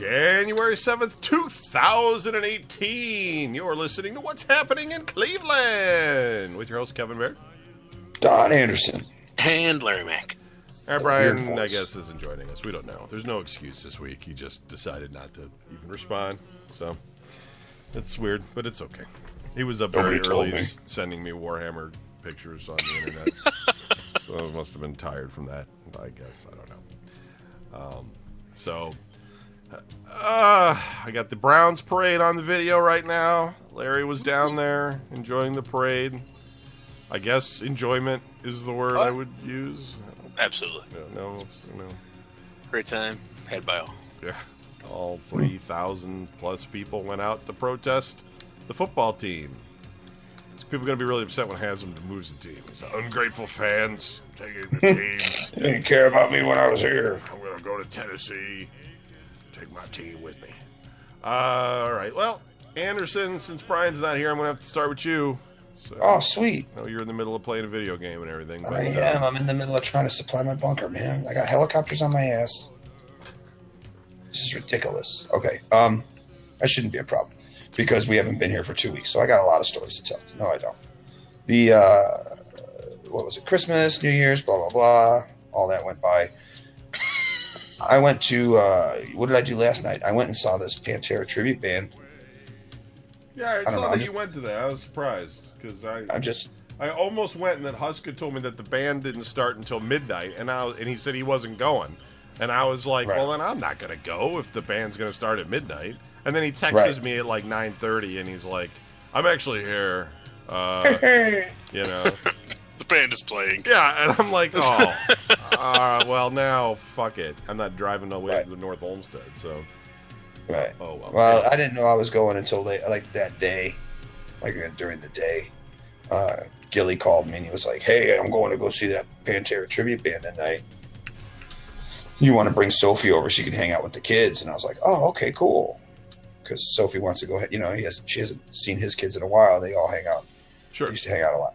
January 7th, 2018. You're listening to What's Happening in Cleveland with your host, Kevin Baird. Don Anderson. And Larry Mack. All right, Brian, I guess, isn't joining us. We don't know. There's no excuse this week. He just decided not to even respond. So, it's weird, but it's okay. He was up very early sending me Warhammer pictures on the internet. So I must have been tired from that, I guess. I don't know. I got the Browns parade on the video right now. Larry was down there enjoying the parade. I guess enjoyment is the word I would use. Absolutely. No. Great time. Had by all. Yeah. All 3,000 plus people went out to protest the football team. So people are going to be really upset when Haslam moves the team. He's like, ungrateful fans taking the team. They didn't care about me when I was here. I'm going to go to Tennessee. Take my team with me. All right. Well, Anderson, since Brian's not here, I'm going to have to start with you. So, oh, sweet. I know you're in the middle of playing a video game and everything. But, I am. I'm in the middle of trying to supply my bunker, man. I got helicopters on my ass. This is ridiculous. Okay. That shouldn't be a problem because we haven't been here for 2 weeks. So I got a lot of stories to tell. No, I don't. The, what was it? Christmas, New Year's, blah, blah, blah. All that went by. I went to, what did I do last night? I went and saw this Pantera tribute band. Yeah, I saw that you went to that. I was surprised because I almost went, and then Huska told me that the band didn't start until midnight, and he said he wasn't going, and I was like, well, then I'm not gonna go if the band's gonna start at midnight. And then he texts me at like 9:30, and he's like, I'm actually here. You know, the band is playing. Yeah, and I'm like, well, now fuck it. I'm not driving all the way to North Olmsted, so. Right. Oh, well, I didn't know I was going until that day, during the day. Gilly called me and he was like, "Hey, I'm going to go see that Pantera tribute band tonight. You want to bring Sophie over? She can hang out with the kids." And I was like, "Oh, okay, cool." Because Sophie wants to go. You know, she hasn't seen his kids in a while. They all hang out. Sure. They used to hang out a lot.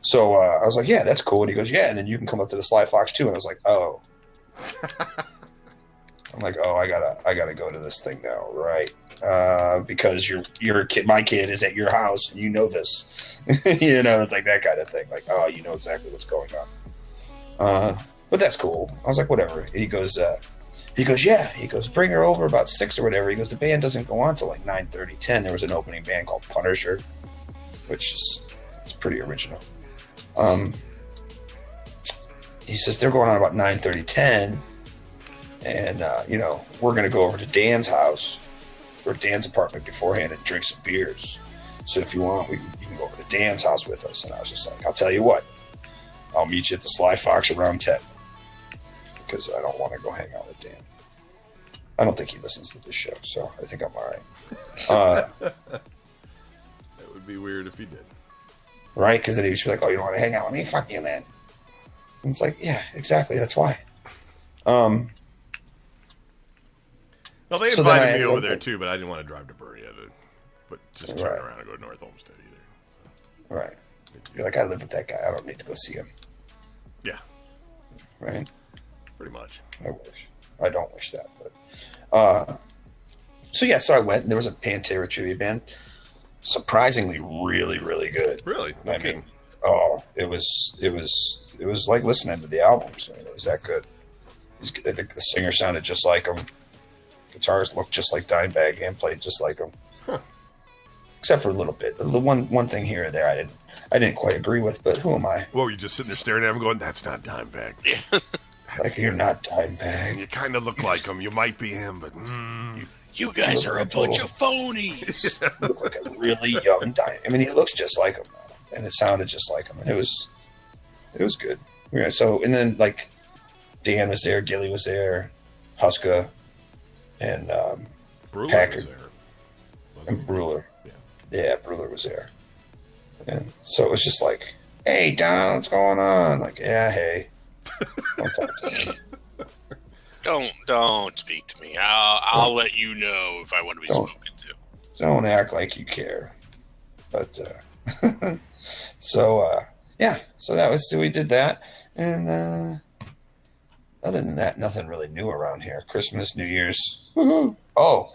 So I was like, "Yeah, that's cool." And he goes, "Yeah, and then you can come up to the Sly Fox too." And I was like, "Oh." I'm like, oh, I gotta go to this thing now, right? Because your kid, my kid, is at your house, and you know this. You know, it's like that kind of thing. Like, oh, you know exactly what's going on. But that's cool. I was like, whatever. He goes, yeah. He goes, bring her over about 6 or whatever. He goes, the band doesn't go on till like 9:30, 10. There was an opening band called Punisher, which it's pretty original. He says they're going on about 9:30, 10. And, we're going to go over to Dan's house or Dan's apartment beforehand and drink some beers. So if you want, you can go over to Dan's house with us. And I was just like, I'll tell you what, I'll meet you at the Sly Fox around 10 because I don't want to go hang out with Dan. I don't think he listens to this show, so I think I'm all right. That would be weird if he did. Right? Because then he'd be like, oh, you don't want to hang out with me? Fuck you, man. And it's like, yeah, exactly. That's why. Well, they invited me over there too, but I didn't want to drive to Berea but just turn around and go to North Olmsted either. So. Right. You're like, I live with that guy. I don't need to go see him. Yeah. Right? Pretty much. I wish. I don't wish that. But so I went, and there was a Pantera tribute band. Surprisingly, really, really good. Really? I mean, it was like listening to the albums. I mean, it was that good. The singer sounded just like him. Guitarist looked just like Dimebag and played just like him, except for a little bit. The one thing here or there I didn't quite agree with, but who am I? Whoa, you just sitting there staring at him, going, "That's not Dimebag." Like you're not Dimebag. You kind of look like him. You might be him, but you guys are a bunch of phonies. You look like a really young Dimebag. I mean, he looks just like him, and it sounded just like him, and it was good. Yeah. So and then like Dan was there, Gilly was there, Huska. And Brewer was there. And Brewer. Yeah, Brewer was there. And so it was just like, hey, Don, what's going on? Like, yeah, hey. Don't talk to me. Don't speak to me. I'll let you know if I want to be spoken to. Don't act like you care. But, so that was, we did that. And Other than that, nothing really new around here. Christmas, New Year's. Woo-hoo. Oh,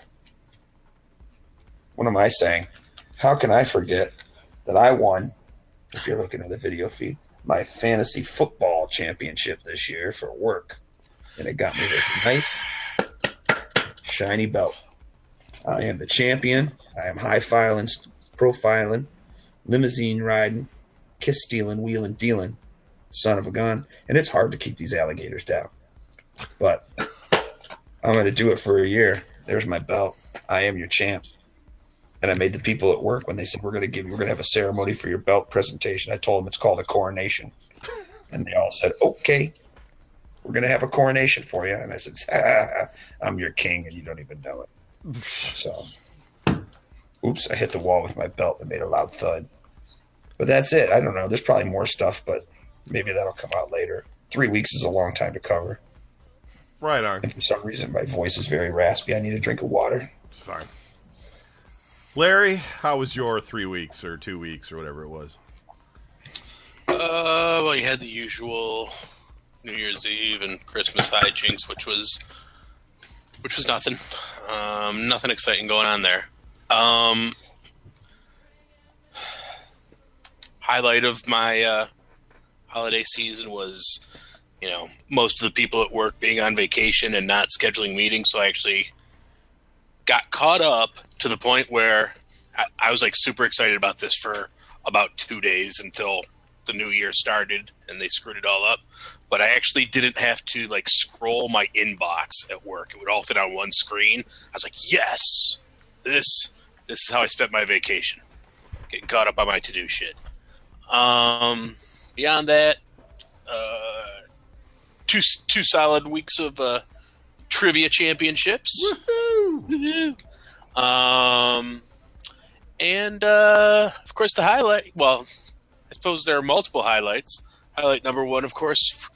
what am I saying? How can I forget that I won, if you're looking at the video feed, my fantasy football championship this year for work. And it got me this nice, shiny belt. I am the champion. I am high-filing, profiling, limousine riding, kiss stealing, wheeling, dealing, son of a gun. And it's hard to keep these alligators down. But I'm going to do it for a year. There's my belt. I am your champ. And I made the people at work, when they said, we're going to have a ceremony for your belt presentation, I told them it's called a coronation. And they all said, okay, we're going to have a coronation for you. And I said, I'm your king and you don't even know it. So, oops, I hit the wall with my belt that made a loud thud. But that's it. I don't know. There's probably more stuff, but maybe that'll come out later. 3 weeks is a long time to cover. Right on. And for some reason, my voice is very raspy. I need a drink of water. It's fine. Larry, how was your 3 weeks or 2 weeks or whatever it was? Well, you had the usual New Year's Eve and Christmas hijinks, which was nothing. Nothing exciting going on there. Highlight of my holiday season was, most of the people at work being on vacation and not scheduling meetings. So I actually got caught up to the point where I was like super excited about this for about 2 days until the new year started and they screwed it all up. But I actually didn't have to like scroll my inbox at work. It would all fit on one screen. I was like, yes, this is how I spent my vacation, getting caught up on my to-do shit. Beyond that, two solid weeks of trivia championships. Woohoo! And of course the highlight. Well, I suppose there are multiple highlights. Highlight number one, of course,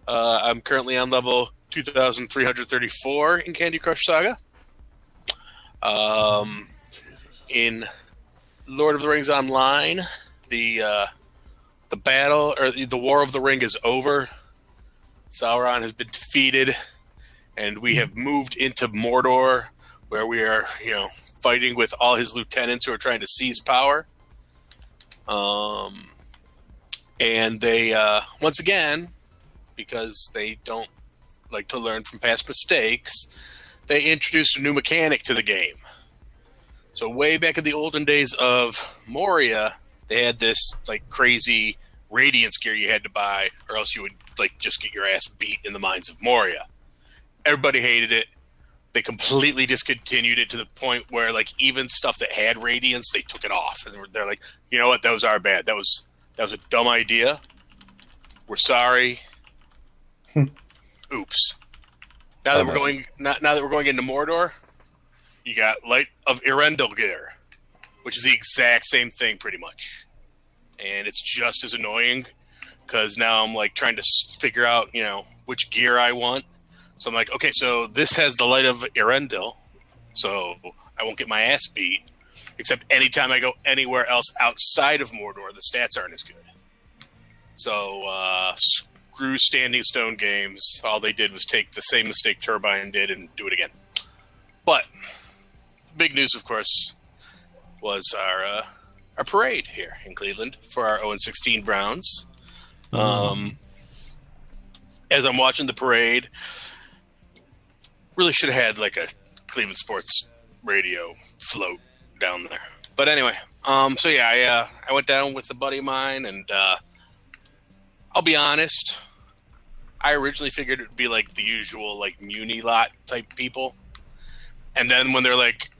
I'm currently on level 2,334 in Candy Crush Saga. In Lord of the Rings Online, the battle or the War of the Ring is over. Sauron has been defeated, and we have moved into Mordor, where we are, fighting with all his lieutenants who are trying to seize power. And they, once again, because they don't like to learn from past mistakes, they introduced a new mechanic to the game. So way back in the olden days of Moria, they had this like crazy Radiance gear you had to buy, or else you would like just get your ass beat in the mines of Moria. Everybody hated it. They completely discontinued it to the point where like even stuff that had Radiance, they took it off. And they're like, you know what, that was our bad. That was a dumb idea. We're sorry. Oops. Now that we're going into Mordor, you got Light of Eärendil gear, which is the exact same thing pretty much. And it's just as annoying because now I'm like trying to figure out, which gear I want. So I'm like, okay, so this has the Light of Eärendil, so I won't get my ass beat. Except anytime I go anywhere else outside of Mordor, the stats aren't as good. So screw Standing Stone Games. All they did was take the same mistake Turbine did and do it again. But the big news, of course, was our parade here in Cleveland for our 0-16 Browns. As I'm watching the parade, really should have had like a Cleveland sports radio float down there. But anyway, so yeah, I went down with a buddy of mine, and I'll be honest, I originally figured it would be like the usual like Muni lot type people. And then when they're like,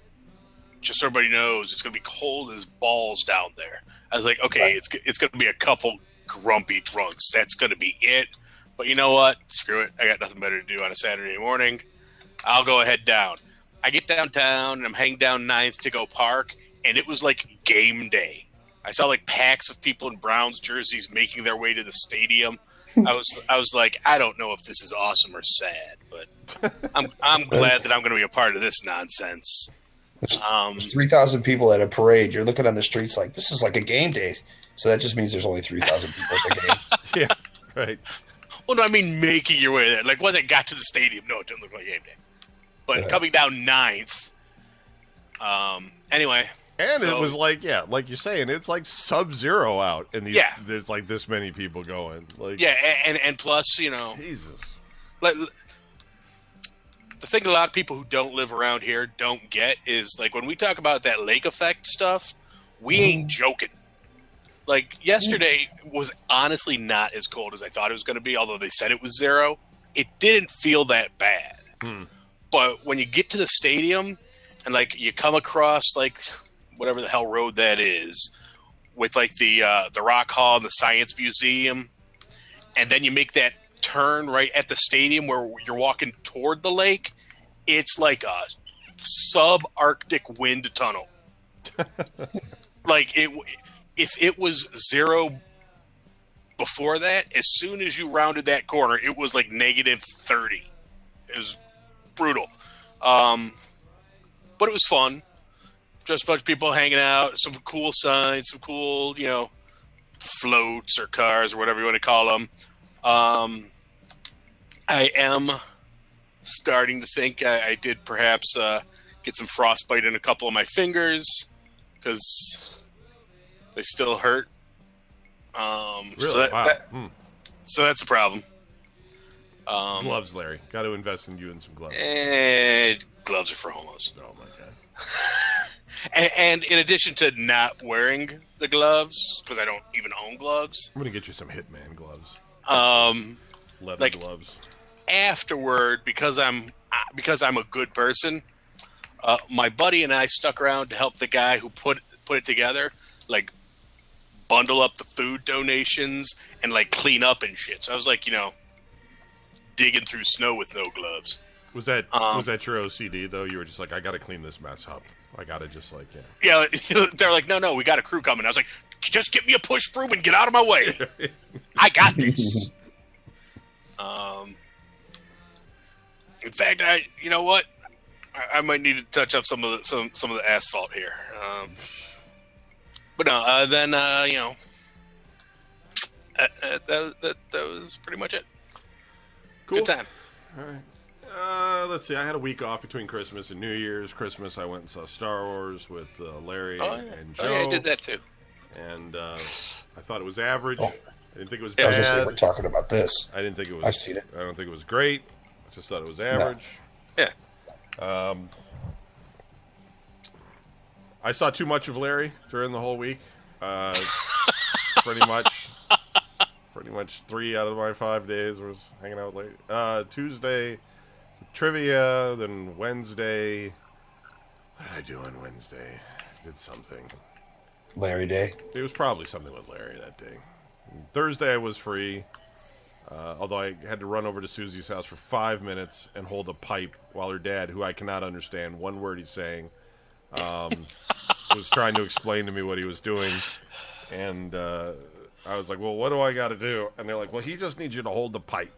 just so everybody knows, it's going to be cold as balls down there. I was like, okay, it's going to be a couple grumpy drunks. That's going to be it. But you know what? Screw it. I got nothing better to do on a Saturday morning. I'll go ahead down. I get downtown, and I'm heading down 9th to go park, and it was like game day. I saw like packs of people in Browns jerseys making their way to the stadium. I was like, I don't know if this is awesome or sad, but I'm glad that I'm going to be a part of this nonsense. There's 3,000 people at a parade. You're looking on the streets like, this is like a game day. So that just means there's only 3,000 people at the game. Yeah, right. Well, no, I mean making your way there. Like, once I got to the stadium, no, it didn't look like game day. But coming down ninth, anyway. And it was like, like you're saying, it's like sub-zero out, and there's like this many people going. Like, and plus, Jesus. Like, the thing a lot of people who don't live around here don't get is, like, when we talk about that lake effect stuff, we ain't joking. Like, yesterday was honestly not as cold as I thought it was going to be, although they said it was 0. It didn't feel that bad. But when you get to the stadium and, like, you come across, like, whatever the hell road that is, with, like, the Rock Hall and the Science Museum, and then you make that turn right at the stadium where you're walking toward the lake, it's like a subarctic wind tunnel. Like, if it was 0 before that, as soon as you rounded that corner, it was like -30. It was brutal. But it was fun. Just a bunch of people hanging out, some cool signs, some cool, floats or cars or whatever you want to call them. I am starting to think I did perhaps get some frostbite in a couple of my fingers because they still hurt. Really? So that's a problem. Gloves, Larry. Got to invest in you in some gloves. Gloves are for homos. Oh, my God. And in addition to not wearing the gloves, because I don't even own gloves. I'm going to get you some Hitman gloves. Leather gloves. Afterward, because I'm a good person, my buddy and I stuck around to help the guy who put it together, like bundle up the food donations and like clean up and shit. So I was like, digging through snow with no gloves. Was that your OCD though? You were just like, I got to clean this mess up. I got to just like, yeah. They're like, no, we got a crew coming. I was like, just get me a push broom and get out of my way. I got this. In fact, you know what? I might need to touch up some of the asphalt here. But no, then that was pretty much it. Cool. Good time. All right. Let's see. I had a week off between Christmas and New Year's. Christmas, I went and saw Star Wars with Larry and Joe. Oh, yeah, I did that too. And I thought it was average. Oh. I didn't think it was I was bad. just saying, we're talking about this. I didn't think it was. I've seen it. I don't think it was great. I just thought it was average. No. Yeah. I saw too much of Larry during the whole week. Pretty much 3 out of my 5 days was hanging out late. Tuesday, trivia. Then Wednesday. What did I do on Wednesday? I did something. Larry Day. It was probably something with Larry that day. Thursday I was free, although I had to run over to Susie's house for 5 minutes and hold a pipe while her dad, who I cannot understand one word he's saying, was trying to explain to me what he was doing. And I was like, well, what do I got to do? And they're like, well, he just needs you to hold the pipe.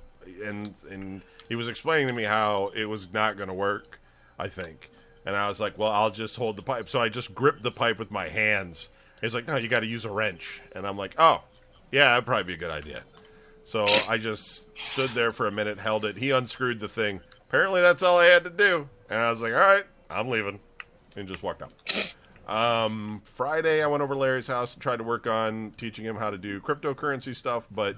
And he was explaining to me how it was not going to work, I think. And I was like, well, I'll just hold the pipe. So I just gripped the pipe with my hands. He's like, no, you got to use a wrench. And I'm like, oh, yeah, that'd probably be a good idea. So I just stood there for a minute, held it. He unscrewed the thing. Apparently that's all I had to do. And I was like, all right, I'm leaving. And just walked out. Friday, I went over to Larry's house and tried to work on teaching him how to do cryptocurrency stuff. But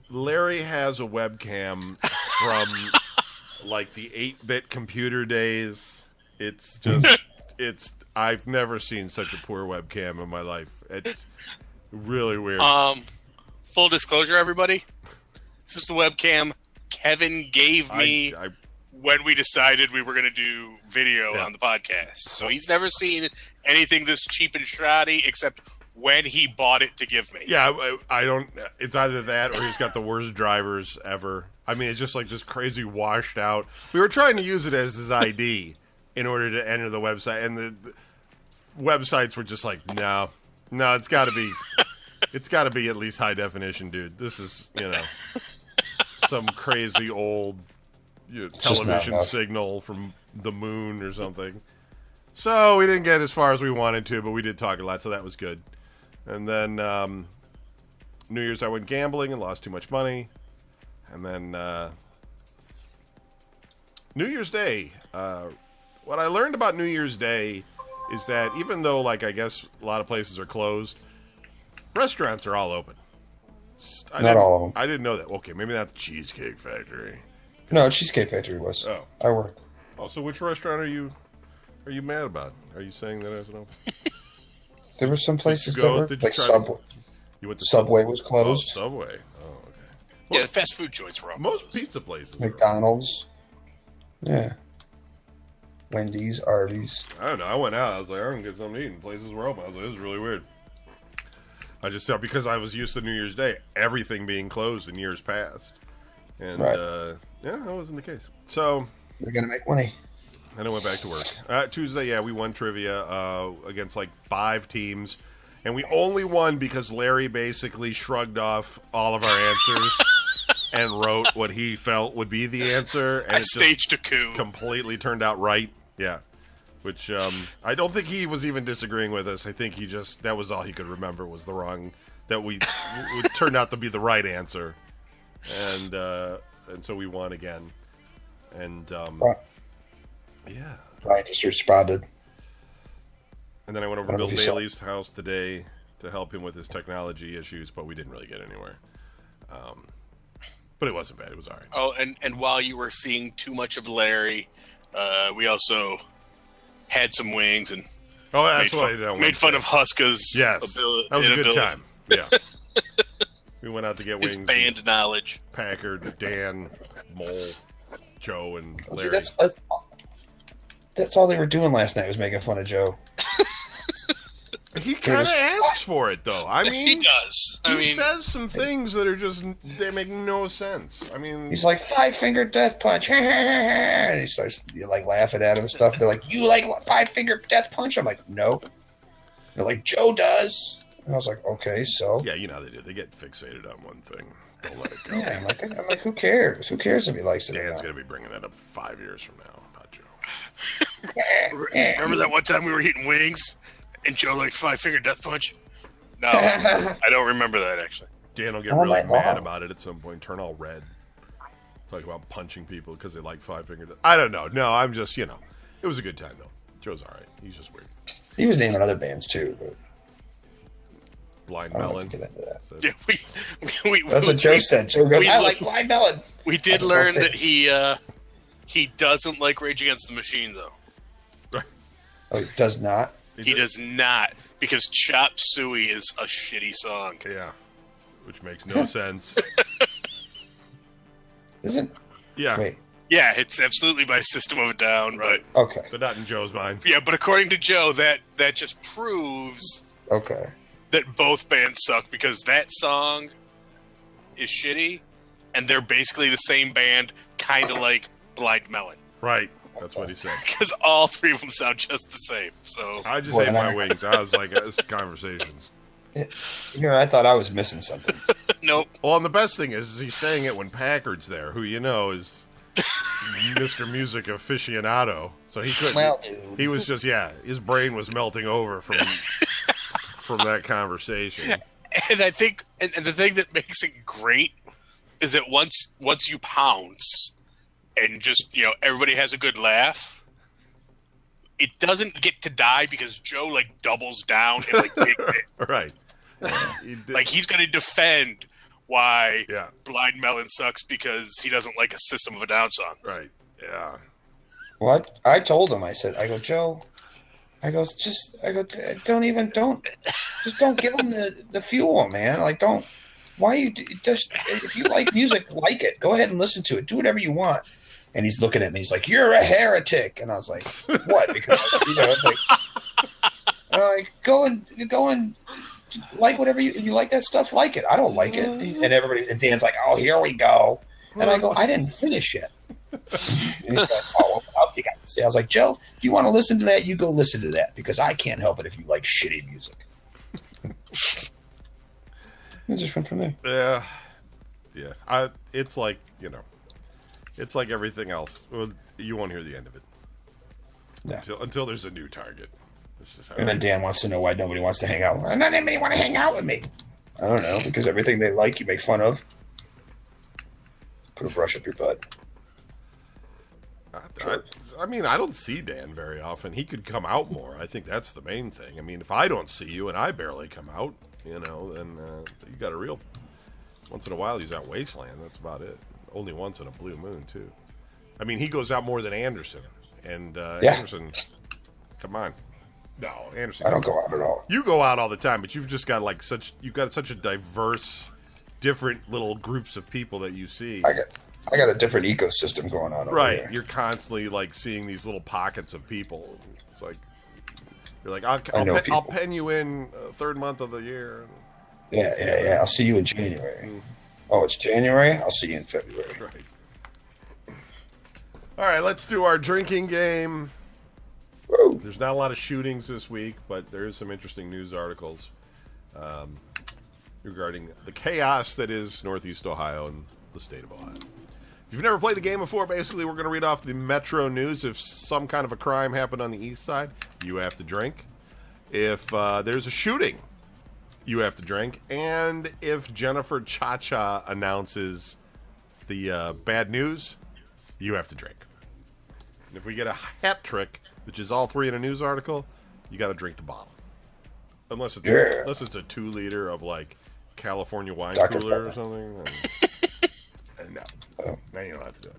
Larry has a webcam from like the 8-bit computer days. It's just, I've never seen such a poor webcam in my life. It's really weird. Full disclosure, everybody. This is the webcam Kevin gave me when we decided we were going to do video on the podcast. So he's never seen anything this cheap and shoddy except when he bought it to give me. Yeah, I don't. It's either that or he's got the worst drivers ever. I mean, it's just crazy washed out. We were trying to use it as his ID in order to enter the website, and the websites were just like, no, it's got to be. It's got to be at least high definition, dude. This is, some crazy old television signal from the moon or something. So we didn't get as far as we wanted to, but we did talk a lot, so that was good. And then New Year's I went gambling and lost too much money. And then New Year's Day. What I learned about New Year's Day is that even though, like, I guess a lot of places are closed, restaurants are all open. Not all of them. I didn't know that. Okay, maybe not the Cheesecake Factory. No, Cheesecake Factory was. Oh. I worked. Oh, so which restaurant are you mad about? Are you saying that as an open? There were some places Did you go? that were, Did you like try Subway. You went to Subway was closed. Oh, Subway. Oh, okay. Yeah, the fast food joints were open. Most pizza places. McDonald's. Yeah. Wendy's, Arby's. I don't know. I went out. I was like, I'm going to get something to eat. And places were open. I was like, this is really weird. I just thought because I was used to New Year's Day, everything being closed in years past. And, right. Yeah, that wasn't the case. So. They're going to make money. And I went back to work. Tuesday, yeah, we won trivia against like 5 teams. And we only won because Larry basically shrugged off all of our answers and wrote what he felt would be the answer. And I staged a coup. Completely turned out right. Yeah. Which I don't think he was even disagreeing with us. I think he just, that was all he could remember was the wrong, that we turned out to be the right answer. And so we won again. And yeah. Brian just responded. And then I went over to Bill Bailey's house today to help him with his technology issues, but we didn't really get anywhere. But it wasn't bad. It was all right. Oh, and while you were seeing too much of Larry, we also had some wings and made fun of Huska's ability. That was a good time. Yeah. We went out to get wings. His band knowledge. Packard, Dan, Mole, Joe, and Larry. That's all they were doing last night was making fun of Joe. He kind of asks for it, though. I mean, he does. He says some things that are just, they make no sense. I mean, he's like 5-finger death punch, and he starts like laughing at him and stuff. They're like, "You like 5-finger death punch?" I'm like, "No." They're like, "Joe does," and I was like, "Okay, so." Yeah, you know how they do. They get fixated on one thing. Don't let it go. Yeah, I'm like, who cares? Who cares if he likes it? Dan's gonna be bringing that up 5 years from now about Joe. Remember that one time we were eating wings? And Joe liked 5-finger death punch? No, I don't remember that, actually. Dan will get really mad about it at some point, turn all red. Talk about punching people because they like 5-finger death. I don't know. No, I'm just, it was a good time, though. Joe's all right. He's just weird. He was naming other bands, too. But Blind Melon. Get into that. So. Yeah, we that's what Joe said. Joe goes, I like Blind Melon. We did learn that he doesn't like Rage Against the Machine, though. Oh, he does not? He does not, because Chop Suey is a shitty song. Yeah, which makes no sense. Isn't? Yeah. Wait. Yeah, it's absolutely by System of a Down, right. But okay. But not in Joe's mind. Yeah, but according to Joe, that just proves that both bands suck, because that song is shitty, and they're basically the same band, kind of like Blind Melon. Right. That's what he said. Because all 3 of them sound just the same. So I just ate my wings. I was like, this conversations. I thought I was missing something. Nope. Well, and the best thing is he's saying it when Packard's there, who is Mr. Music aficionado. So he couldn't. Well, dude. He was just his brain was melting over from that conversation. And I think, and the thing that makes it great is that once you pounce. And just, everybody has a good laugh. It doesn't get to die because Joe, doubles down and, big it. Right. He's going to defend why Blind Melon sucks because he doesn't like a System of a Down song. Right. Yeah. What? I told him, I go, Joe, just don't give him the fuel, man. Why you just, if you like music, like it. Go ahead and listen to it. Do whatever you want. And he's looking at me. He's like, "You're a heretic." And I was like, "What?" Because it's like, go and like whatever you like that stuff. Like it. I don't like it. And Dan's like, "Oh, here we go." And I go, "I didn't finish it." And he's like, "Oh, what else you got to say?" I was like, "Joe, if you want to listen to that, you go listen to that because I can't help it if you like shitty music." It just went from there. Yeah. It's like it's like everything else. Well, you won't hear the end of it until there's a new target. And then Dan wants to know why nobody wants to hang out. Not anybody want to hang out with me. I don't know, because everything they like, you make fun of. Put a brush up your butt. I mean, I don't see Dan very often. He could come out more. I think that's the main thing. I mean, if I don't see you and I barely come out, then you got a real... Once in a while, he's out Wasteland. That's about it. Only once in a blue moon, too. I mean, he goes out more than Anderson. And Anderson... Come on. No, Anderson... I don't go out at all. You go out all the time, but you've just got, you've got such a diverse, different little groups of people that you see. I got a different ecosystem going on over here. You're constantly seeing these little pockets of people. It's like you're like, I'll pen you in third month of the year. Yeah. I'll see you in January. Oh, it's January? I'll see you in February. Right. All right, let's do our drinking game. Whoa. There's not a lot of shootings this week, but there is some interesting news articles regarding the chaos that is Northeast Ohio and the state of Ohio. If you've never played the game before, basically we're going to read off the Metro News. If some kind of a crime happened on the east side, you have to drink. If there's a shooting, you have to drink. And if Jennifer Cha-Cha announces the bad news, you have to drink. And if we get a hat trick, which is all three in a news article, you got to drink the bottle. Unless it's a 2-liter of California wine Dr. cooler Pepper. or something. No. Now you don't have to do it.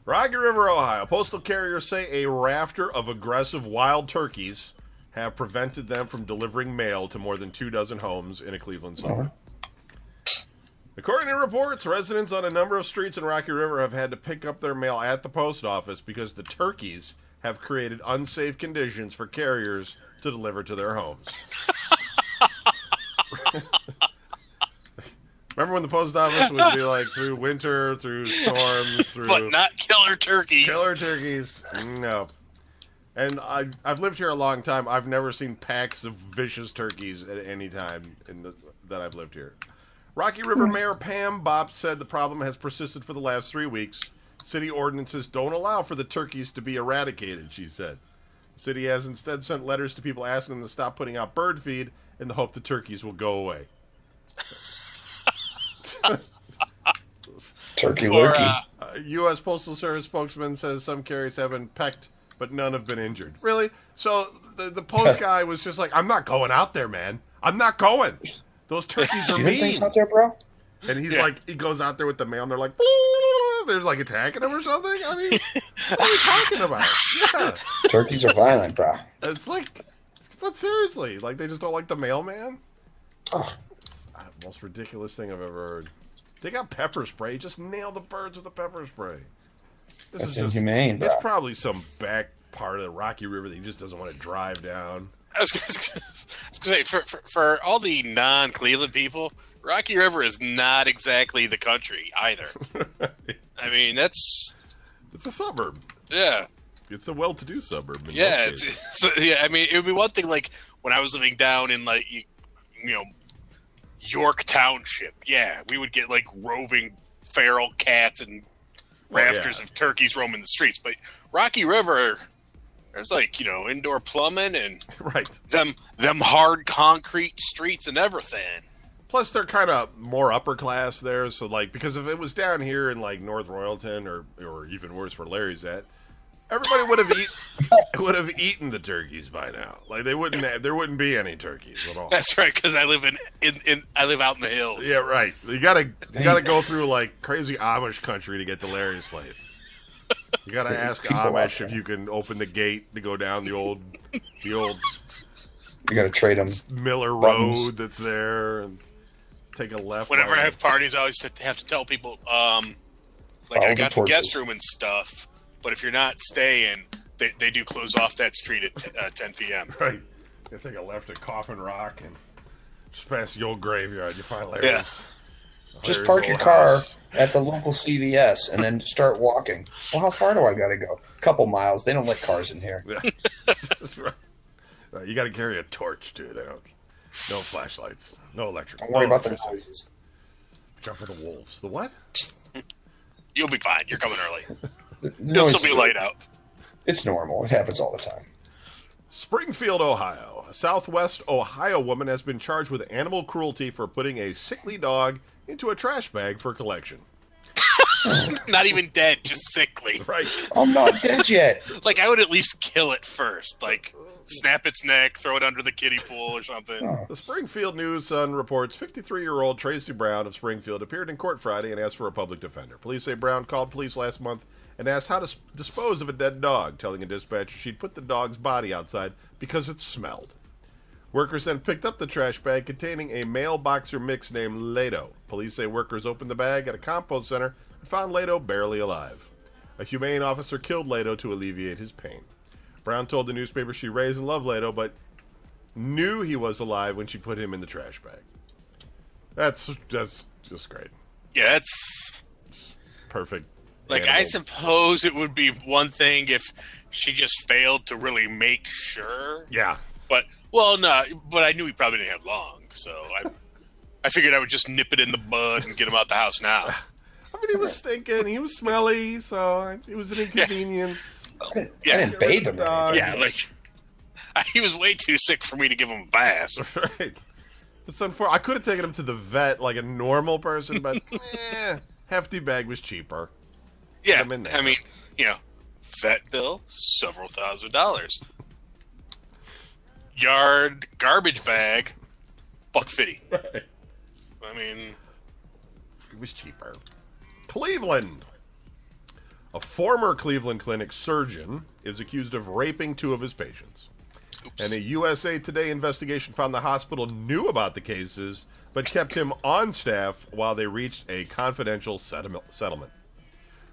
Rocky River, Ohio. Postal carriers say a rafter of aggressive wild turkeys have prevented them from delivering mail to more than 24 homes in a Cleveland suburb. According to reports, residents on a number of streets in Rocky River have had to pick up their mail at the post office because the turkeys have created unsafe conditions for carriers to deliver to their homes. Remember when the post office would be through winter, through storms, but not killer turkeys. Killer turkeys, no. And I've lived here a long time. I've never seen packs of vicious turkeys at any time that I've lived here. Rocky River Mayor Pam Bopp said the problem has persisted for the last 3 weeks. City ordinances don't allow for the turkeys to be eradicated, she said. The city has instead sent letters to people asking them to stop putting out bird feed in the hope the turkeys will go away. Turkey lurkey. U.S. Postal Service spokesman says some carriers have been pecked, but none have been injured. Really? So the post guy was just like, I'm not going out there, man. I'm not going. Those turkeys are mean. Things out there, bro? And he's he goes out there with the mail, and they're like, they're attacking him or something. I mean, what are you talking about? Yeah. Turkeys are violent, bro. It's but seriously, they just don't like the mailman. Oh. It's the most ridiculous thing I've ever heard. They got pepper spray. Just nail the birds with the pepper spray. That's inhumane, bro. It's probably some back part of the Rocky River that he just doesn't want to drive down. I was going to say, for all the non-Cleveland people, Rocky River is not exactly the country either. I mean, it's a suburb. Yeah. It's a well-to-do suburb. I mean, it would be one thing when I was living down in York Township. Yeah, we would get roving feral cats and rafters of turkeys roaming the streets. But Rocky River, there's indoor plumbing and them hard concrete streets and everything. Plus, they're kind of more upper class there. So because if it was down here in North Royalton or even worse where Larry's at, everybody would have eaten the turkeys by now. There wouldn't be any turkeys at all. That's right, because I live I live out in the hills. Yeah, right. You gotta go through crazy Amish country to get to Larry's place. You gotta ask Amish if you can open the gate to go down the old. You gotta trade them Miller Road that's there and take a left. Whenever I have parties, I always have to tell people, I got the guest room and stuff. But if you're not staying, they do close off that street at 10 p.m. Right. You take a left at Coffin Rock and just past the old graveyard. You find Larry's. Yeah. Just park your car at the local CVS and then start walking. Well, how far do I got to go? A couple miles. They don't let cars in here. Yeah. That's right. You got to carry a torch, too. They don't. No flashlights. No electric. Don't worry about the noises. Watch out for the wolves. The what? You'll be fine. You're coming early. You'll still be light out. It's normal. It happens all the time. Springfield, Ohio. A Southwest Ohio woman has been charged with animal cruelty for putting a sickly dog into a trash bag for collection. Not even dead, just sickly. Right. I'm not dead yet. Like, I would at least kill it first. Like, snap its neck, throw it under the kiddie pool or something. Oh. The Springfield News-Sun reports 53-year-old Tracy Brown of Springfield appeared in court Friday and asked for a public defender. Police say Brown called police last month and asked how to dispose of a dead dog, telling a dispatcher she'd put the dog's body outside because it smelled. Workers then picked up the trash bag containing a male boxer mix named Lato. Police say workers opened the bag at a compost center and found Lato barely alive. A humane officer killed Lato to alleviate his pain. Brown told the newspaper she raised and loved Lato, but knew he was alive when she put him in the trash bag. That's just great. Yeah, it's perfect. Like, animal. I suppose it would be one thing if she just failed to really make sure. Yeah. But, well, no, but I knew he probably didn't have long, so I figured I would just nip it in the bud and get him out the house now. I mean, he was stinking, he was smelly, so it was an inconvenience. I didn't bathe him. Yeah, like, he was way too sick for me to give him a bath. Right. It's unfortunate. I could have taken him to the vet like a normal person, but hefty bag was cheaper. Yeah, I mean, vet bill, several $1,000s. Yard garbage bag, $150. Right. I mean, it was cheaper. Cleveland. A former Cleveland Clinic surgeon is accused of raping 2 of his patients. Oops. And a USA Today investigation found the hospital knew about the cases, but kept him on staff while they reached a confidential settlement.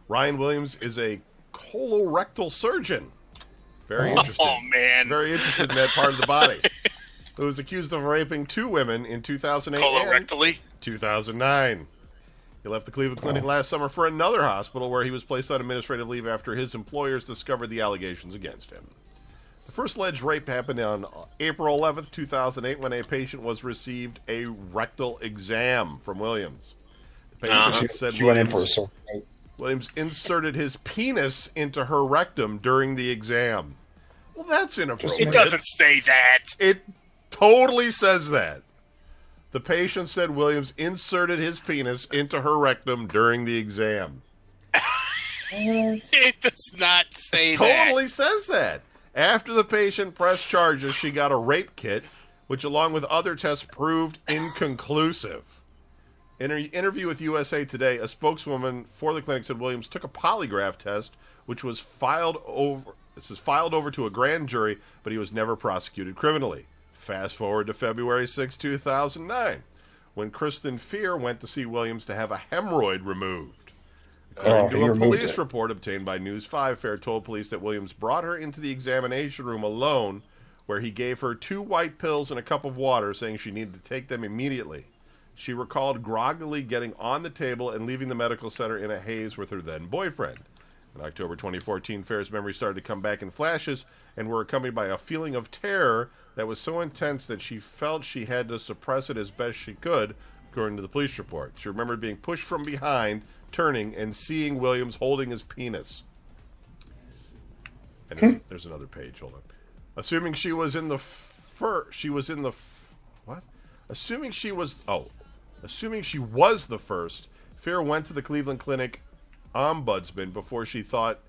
Ryan Williams is a colorectal surgeon. Very interested. Oh, man. Very interested in that part of the body. Who was accused of raping 2 women in 2008 colorectally? and 2009. He left the Cleveland Clinic last summer for another hospital where he was placed on administrative leave after his employers discovered the allegations against him. The first alleged rape happened on April 11th, 2008, when a patient was received a rectal exam from Williams. The patient said she went in for a surgery. Williams inserted his penis into her rectum during the exam. Well, that's inappropriate. It doesn't say that. It totally says that. The patient said Williams inserted his penis into her rectum during the exam. It does not say that. Totally says that. After the patient pressed charges, she got a rape kit, which along with other tests proved inconclusive. In an interview with USA Today, a spokeswoman for the clinic said Williams took a polygraph test, which was filed over to a grand jury, but he was never prosecuted criminally. Fast forward to February 6, 2009, when Kristen Fear went to see Williams to have a hemorrhoid removed. According to a police report obtained by News 5, Fair told police that Williams brought her into the examination room alone, where he gave her 2 white pills and a cup of water, saying she needed to take them immediately. She recalled groggily getting on the table and leaving the medical center in a haze with her then-boyfriend. In October 2014, Fair's memories started to come back in flashes and were accompanied by a feeling of terror that was so intense that she felt she had to suppress it as best she could, according to the police report. She remembered being pushed from behind, turning, and seeing Williams holding his penis. And there's another page. Hold on. Assuming she was the first, Fair went to the Cleveland Clinic ombudsman before she thought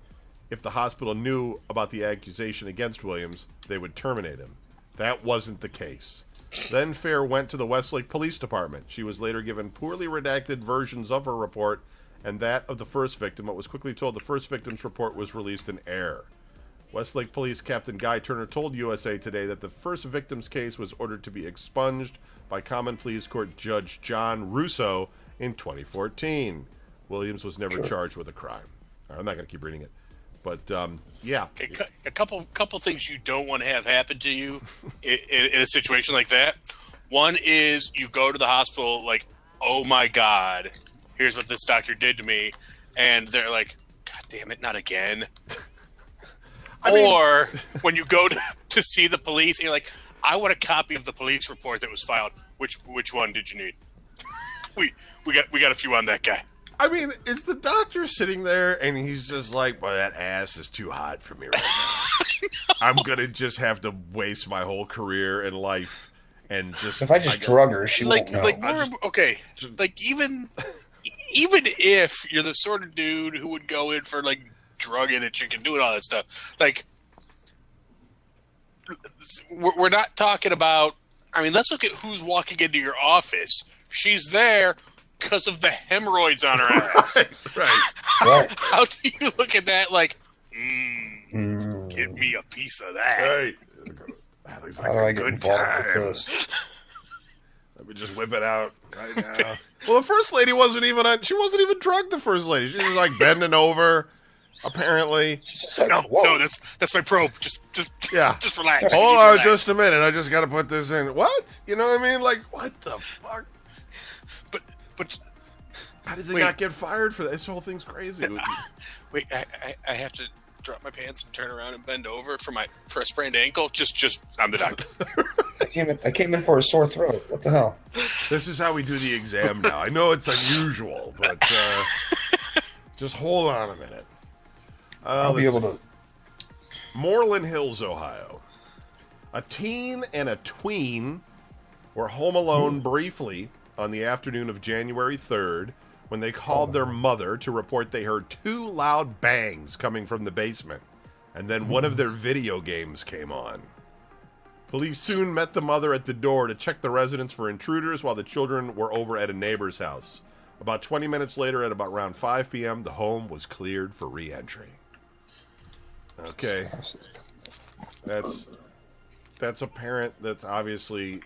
if the hospital knew about the accusation against Williams, they would terminate him. That wasn't the case. Then Fair went to the Westlake Police Department. She was later given poorly redacted versions of her report and that of the first victim, but was quickly told the first victim's report was released in error. Westlake Police Captain Guy Turner told USA Today that the first victim's case was ordered to be expunged by Common Pleas Court Judge John Russo in 2014. Williams was never charged with a crime. I'm not going to keep reading it. But, yeah. A couple things you don't want to have happen to you in a situation like that. One is you go to the hospital like, oh, my God, here's what this doctor did to me. And they're like, God damn it, not again. Or when you go to see the police and you're like, I want a copy of the police report that was filed. Which one did you need? we got a few on that guy. I mean, is the doctor sitting there and he's just like, well, that ass is too hot for me right now. I'm going to just have to waste my whole career and life and just if I just drug her, she won't know. Even if you're the sort of dude who would go in for like drugging a chicken, doing all that stuff, like we're not talking about. I mean, let's look at who's walking into your office. She's there because of the hemorrhoids on her ass. Right. How do you look at that like, give me a piece of that? Right. That looks like How do I get involved with this? Let me just whip it out right now. Well, the first lady wasn't even drugged, the first lady. She was like bending over, apparently. Like, no, that's my probe. Just relax. Hold on just a minute. I just got to put this in. What? You know what I mean? Like, what the fuck? But how did they not get fired for that? This whole thing's crazy. Wait, I have to drop my pants and turn around and bend over for a sprained ankle. Just I'm the doctor. I came in for a sore throat. What the hell? This is how we do the exam now. I know it's unusual, but just hold on a minute. I'll be able to. Moreland Hills, Ohio. A teen and a tween were home alone briefly on the afternoon of January 3rd when they called their mother to report they heard two loud bangs coming from the basement, and then one of their video games came on. Police soon met the mother at the door to check the residence for intruders while the children were over at a neighbor's house. About 20 minutes later, at about around 5 p.m., the home was cleared for re-entry. Okay. That's a parent that's obviously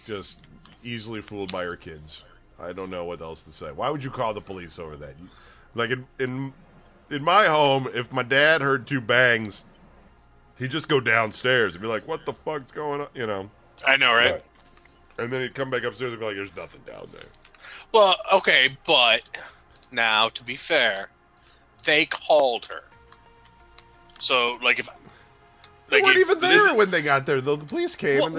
just easily fooled by her kids. I don't know what else to say. Why would you call the police over that? Like in my home, if my dad heard two bangs, he'd just go downstairs and be like, "What the fuck's going on?" You know. I know, right? And then he'd come back upstairs and be like, "There's nothing down there." Well, okay, but now to be fair, they called her. So, like, if they weren't even there when they got there, though. The police came, and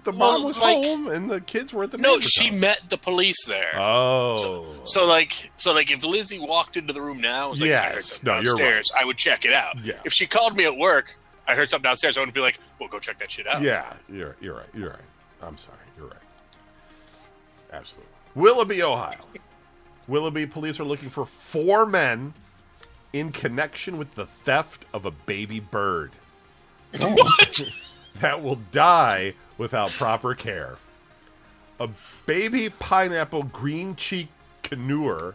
the mom was home, and the kids were at the neighbor's house. She met the police there. Oh. So if Lizzie walked into the room now and was like, I heard something downstairs, you're right. I would check it out. Yeah. If she called me at work, I heard something downstairs, I would be like, well, go check that shit out. Yeah, you're right. I'm sorry, you're right. Absolutely. Willoughby, Ohio. Willoughby police are looking for 4 men in connection with the theft of a baby bird. What? That will die without proper care. A baby pineapple green cheek caneur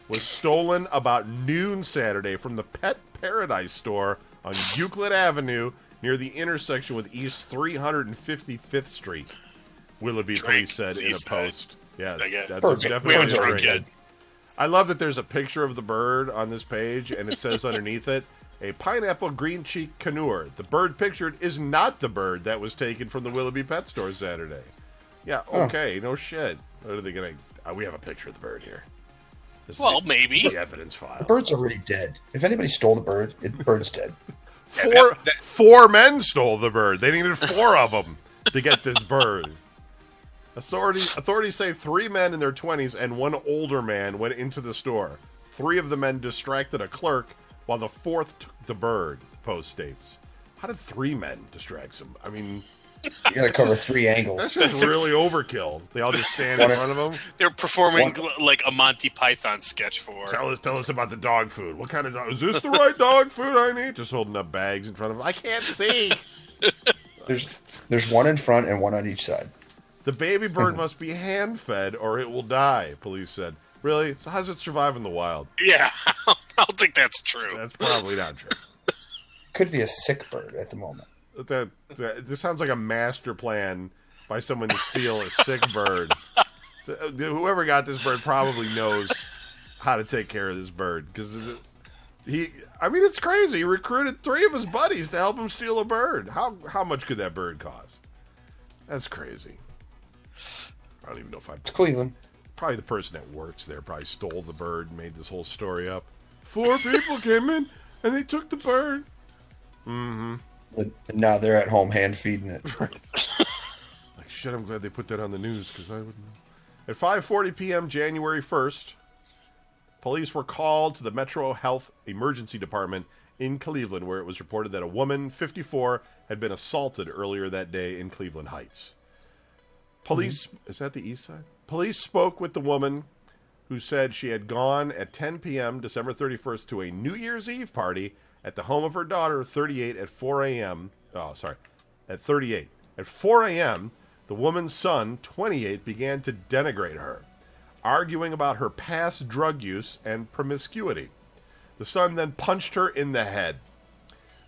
was stolen about noon Saturday from the Pet Paradise store on Euclid Avenue near the intersection with East 355th Street. Willoughby police said in a post. Yes, that's definitely a drink. I love that there's a picture of the bird on this page, and it says underneath it, a pineapple green cheek caneur. The bird pictured is not the bird that was taken from the Willoughby Pet Store Saturday. Yeah, okay, no shit. What are they going to... we have a picture of the bird here. Maybe. The evidence file. The bird's already dead. If anybody stole the bird, the bird's dead. Four men stole the bird. They needed 4 of them to get this bird. Authorities say 3 men in their 20s and 1 older man went into the store. 3 of the men distracted a clerk, while the 4th took the bird, the Post states. How did 3 men distract some? I mean... You gotta cover 3 angles. That's just really overkill. They all just stand in front of them. They're performing like a Monty Python sketch for... Tell us about the dog food. What kind of dog... Is this the right dog food I need? Just holding up bags in front of them. I can't see. There's 1 in front and 1 on each side. The baby bird must be hand-fed or it will die, police said. Really? So how does it survive in the wild? Yeah, I don't think that's true. That's probably not true. Could be a sick bird at the moment. This sounds like a master plan by someone to steal a sick bird. Whoever got this bird probably knows how to take care of this bird. Because it's crazy. He recruited 3 of his buddies to help him steal a bird. How much could that bird cost? That's crazy. I don't even know if It's Cleveland. Probably the person that works there probably stole the bird and made this whole story up. 4 people came in and they took the bird. Mm-hmm. And now they're at home hand feeding it. Right. Like, shit, I'm glad they put that on the news because I wouldn't know. At 5:40 p.m. January 1st, police were called to the Metro Health Emergency Department in Cleveland, where it was reported that a woman, 54, had been assaulted earlier that day in Cleveland Heights. Police, is that the east side? Police spoke with the woman who said she had gone at 10 p.m. December 31st to a New Year's Eve party at the home of her daughter, 38, at 4 a.m. Oh, sorry, at 38. At 4 a.m., the woman's son, 28, began to denigrate her, arguing about her past drug use and promiscuity. The son then punched her in the head.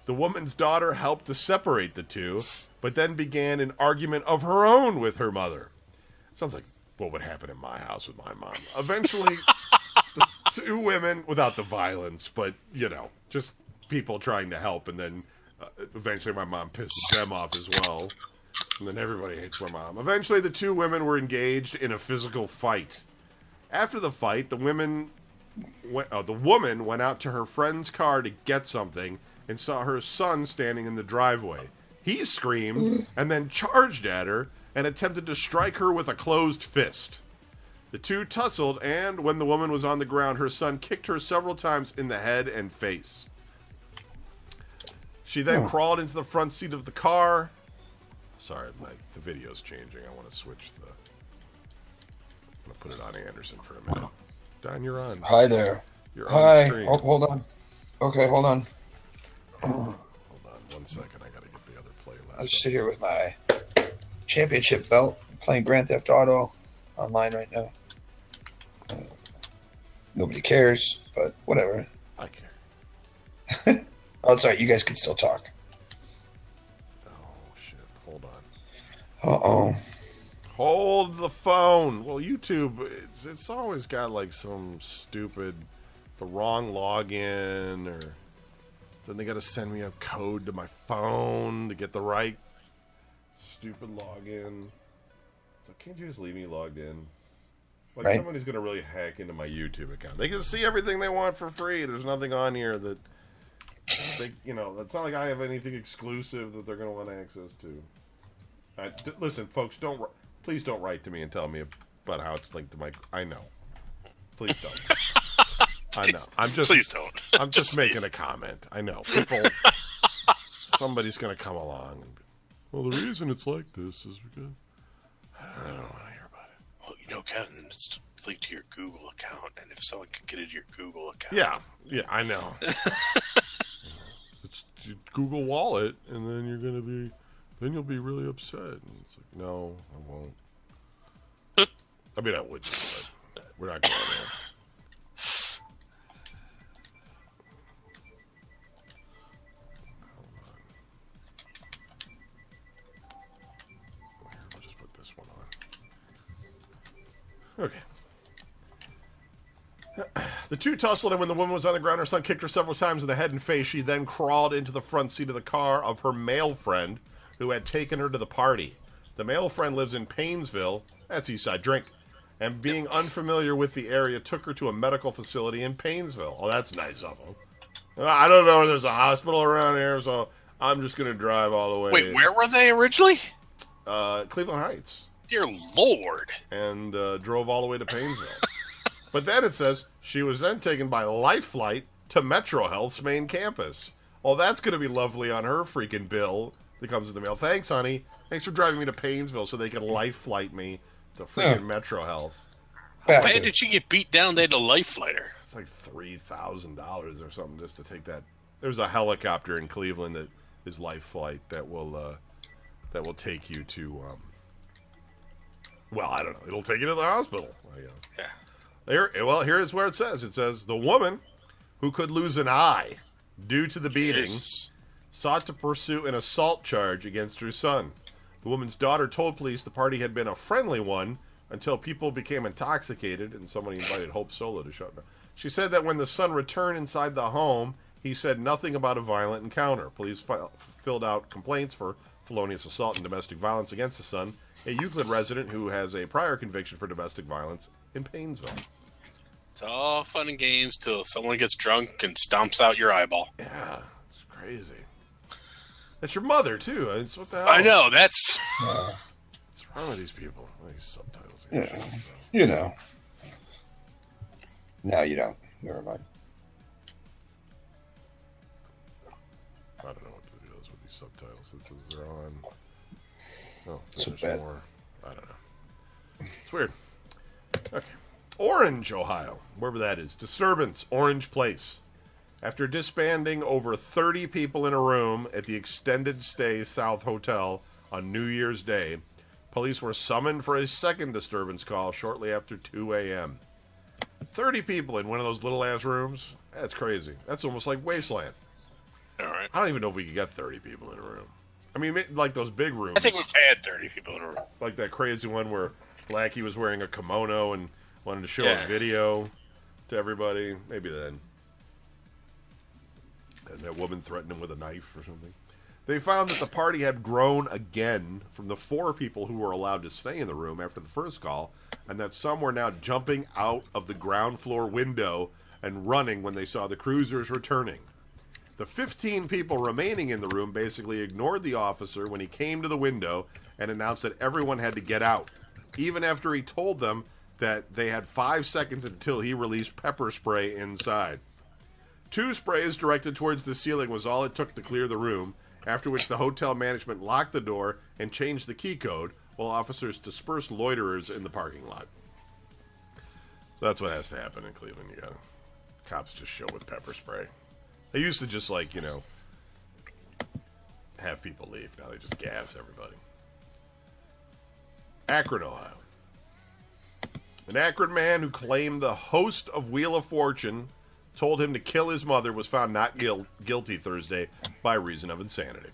The woman's daughter helped to separate the two, but then began an argument of her own with her mother. Sounds like what would happen in my house with my mom. Eventually, the two women, without the violence, but, just people trying to help, and then eventually my mom pisses them off as well. And then everybody hates my mom. Eventually, the two women were engaged in a physical fight. After the fight, the woman went out to her friend's car to get something and saw her son standing in the driveway. He screamed and then charged at her and attempted to strike her with a closed fist. The two tussled, and when the woman was on the ground, her son kicked her several times in the head and face. She then crawled into the front seat of the car. Sorry, the video's changing. I want to switch the... I'm going to put it on Anderson for a minute. Don, you're on. Hi there. You're on stream. Hold on. Okay, hold on. Hold on 1 second. I got to get the other playlist. I just sit here with my championship belt, playing Grand Theft Auto online right now. Nobody cares, but whatever. I care. Oh, it's all right. You guys can still talk. Oh, shit. Hold on. Uh-oh. Hold the phone. Well, YouTube, it's always got like some stupid, the wrong login, or then they got to send me a code to my phone to get the right stupid login. So can't you just leave me logged in? Like right. Somebody's going to really hack into my YouTube account. They can see everything they want for free. There's nothing on here that, it's not like I have anything exclusive that they're going to want access to. Listen, folks, please don't write to me and tell me about how it's linked to my... I know. Please don't. I know. Please don't. I'm just making a comment. I know. Somebody's going to come along and... Well, the reason it's like this is because... I don't want to hear about it. Well, Kevin, it's linked to your Google account, and if someone can get into your Google account... Yeah, I know. It's Google Wallet, and then then you'll be really upset. And it's like, no, I won't. I mean, I would, but we're not going there. Hold on. Here, we'll just put this one on. Okay. The two tussled, and when the woman was on the ground, her son kicked her several times in the head and face. She then crawled into the front seat of the car of her male friend, who had taken her to the party. The male friend lives in Paynesville, that's Eastside Drink, and being unfamiliar with the area, took her to a medical facility in Paynesville. Oh, that's nice of him. I don't know if there's a hospital around here, so I'm just going to drive all the way. Wait, where were they originally? Cleveland Heights. Dear Lord. And drove all the way to Paynesville. But then it says she was then taken by Life Flight to Metro Health's main campus. Oh, that's going to be lovely on her freaking bill that comes in the mail. Thanks, honey. Thanks for driving me to Paynesville so they can Life Flight me to freaking Metro Health. How bad did she get beat down? They had to Life Flight her. It's like $3,000 or something just to take that. There's a helicopter in Cleveland that is Life Flight that will take you to. Well, I don't know. It'll take you to the hospital. I guess. Yeah. Here's where it says. It says, the woman, who could lose an eye due to the beating, sought to pursue an assault charge against her son. The woman's daughter told police the party had been a friendly one until people became intoxicated and somebody invited Hope Solo to shut down. She said that when the son returned inside the home, he said nothing about a violent encounter. Police filled out complaints for felonious assault and domestic violence against the son, a Euclid resident who has a prior conviction for domestic violence in Paynesville. It's all fun and games till someone gets drunk and stomps out your eyeball. Yeah, it's crazy. That's your mother, too. It's what the hell? I know, that's... What's wrong with these people? These subtitles. Yeah, you know. No, you don't. Never mind. I don't know what the deal is with these subtitles. It says they're on... Oh, so there's bad. more. I don't know. It's weird. Okay. Orange, Ohio, wherever that is. Disturbance, Orange Place. After disbanding over 30 people in a room at the Extended Stay South Hotel on New Year's Day, police were summoned for a second disturbance call shortly after 2 a.m. 30 people in one of those little-ass rooms? That's crazy. That's almost like Wasteland. All right. I don't even know if we could get 30 people in a room. I mean, like those big rooms. I think we've had 30 people in a room. Like that crazy one where Blackie was wearing a kimono and wanted to show a video to everybody. Maybe then. And that woman threatened him with a knife or something. They found that the party had grown again from the 4 people who were allowed to stay in the room after the first call, and that some were now jumping out of the ground floor window and running when they saw the cruisers returning. The 15 people remaining in the room basically ignored the officer when he came to the window and announced that everyone had to get out, even after he told them that they had 5 seconds until he released pepper spray inside. 2 sprays directed towards the ceiling was all it took to clear the room, after which the hotel management locked the door and changed the key code while officers dispersed loiterers in the parking lot. So that's what has to happen in Cleveland. You got cops just show with pepper spray. They used to just, like, you know, have people leave. Now they just gas everybody. Akron, Ohio. An Akron man who claimed the host of Wheel of Fortune told him to kill his mother was found not guilty Thursday by reason of insanity.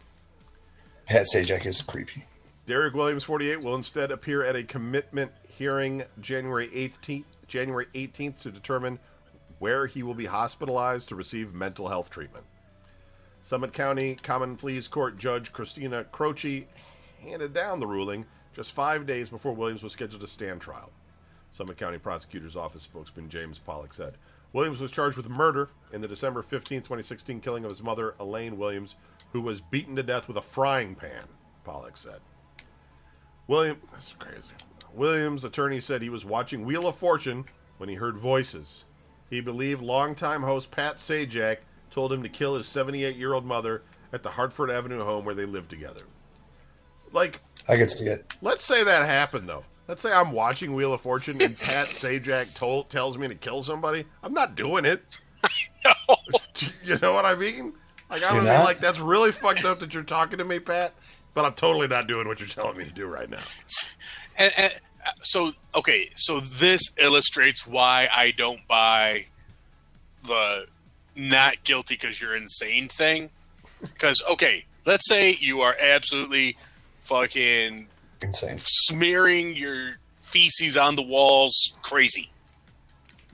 Pat Sajak is creepy. Derek Williams, 48, will instead appear at a commitment hearing January 18th to determine where he will be hospitalized to receive mental health treatment. Summit County Common Pleas Court Judge Christina Croce handed down the ruling just 5 days before Williams was scheduled to stand trial. Summit County Prosecutor's Office spokesman James Pollock said. Williams was charged with murder in the December 15, 2016 killing of his mother, Elaine Williams, who was beaten to death with a frying pan, Pollock said. That's crazy. Williams' attorney said he was watching Wheel of Fortune when he heard voices. He believed longtime host Pat Sajak told him to kill his 78-year-old mother at the Hartford Avenue home where they lived together. Like, I could see it. Let's say that happened, though. Let's say I'm watching Wheel of Fortune and Pat Sajak tells me to kill somebody. I'm not doing it. No. You know what I mean? Like, I mean, like, that's really fucked up that you're talking to me, Pat, but I'm totally not doing what you're telling me to do right now. So this illustrates why I don't buy the not guilty because you're insane thing. Because, okay, let's say you are absolutely fucking insane, smearing your feces on the walls, crazy.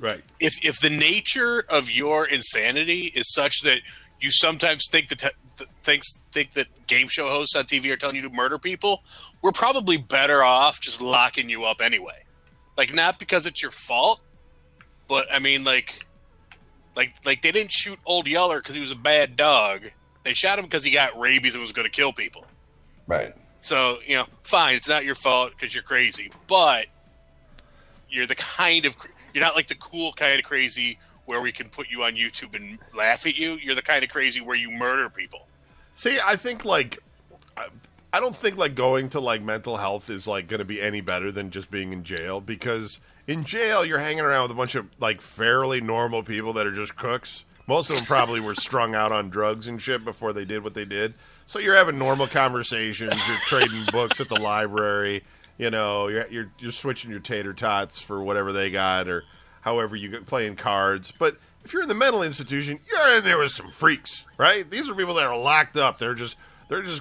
Right. If the nature of your insanity is such that you sometimes think that game show hosts on TV are telling you to murder people, we're probably better off just locking you up anyway. Like, not because it's your fault, but I mean, like they didn't shoot Old Yeller because he was a bad dog. They shot him because he got rabies and was going to kill people. Right. So, you know, fine, it's not your fault because you're crazy, but you're not like the cool kind of crazy where we can put you on YouTube and laugh at you. You're the kind of crazy where you murder people. See, I think, like, I don't think, like, going to, like, mental health is, like, going to be any better than just being in jail, because in jail you're hanging around with a bunch of, like, fairly normal people that are just crooks. Most of them probably were strung out on drugs and shit before they did what they did. So you're having normal conversations, you're trading books at the library, you know, you're switching your tater tots for whatever they got, or however you get playing cards. But if you're in the mental institution, you're in there with some freaks, right? These are people that are locked up. They're just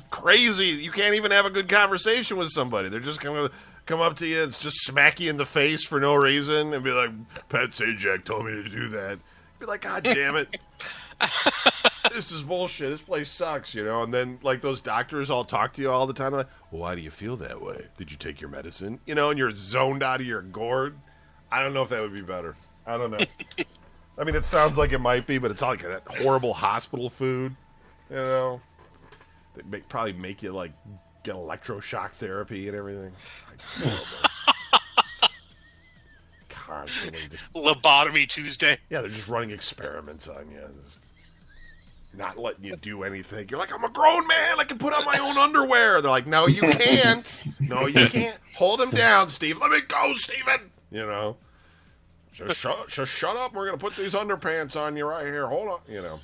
crazy. You can't even have a good conversation with somebody. They're just going to come up to you and just smack you in the face for no reason and be like, Pat Sajak told me to do that. Be like, God damn it. This is bullshit. This place sucks, you know? And then, like, those doctors all talk to you all the time. They're like, well, why do you feel that way? Did you take your medicine? You know, and you're zoned out of your gourd. I don't know if that would be better. I don't know. I mean, it sounds like it might be, but it's all like that horrible hospital food, you know? They probably make you, like, get electroshock therapy and everything. Constantly. Lobotomy Tuesday. Yeah, they're just running experiments on you. not letting you do anything. You're like, I'm a grown man. I can put on my own underwear. They're like, no, you can't. No, you can't. Hold him down, Steve. Let me go, Steven. You know, just shut up. We're going to put these underpants on you right here. Hold on. You know,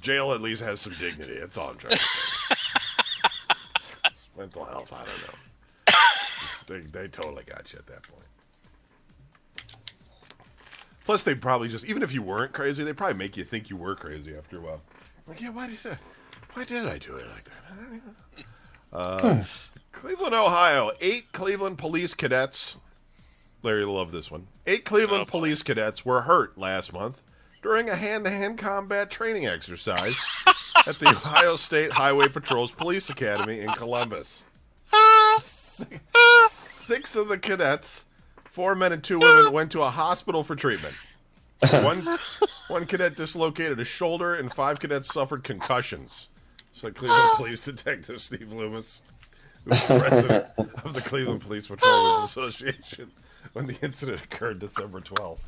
jail at least has some dignity. That's all I'm trying to say. Mental health, I don't know. They totally got you at that point. Plus, they probably just, even if you weren't crazy, they probably make you think you were crazy after a while. Like, yeah, why did I do it like that? Cleveland, Ohio. 8 Cleveland police cadets. Larry will love this one. 8 Cleveland police cadets were hurt last month during a hand-to-hand combat training exercise at the Ohio State Highway Patrol's Police Academy in Columbus. 6 of the cadets, 4 men and 2 women, went to a hospital for treatment. One cadet dislocated a shoulder, and 5 cadets suffered concussions. So Cleveland Police Detective Steve Loomis, who was president of the Cleveland Police Patrolmen's Association when the incident occurred December 12th.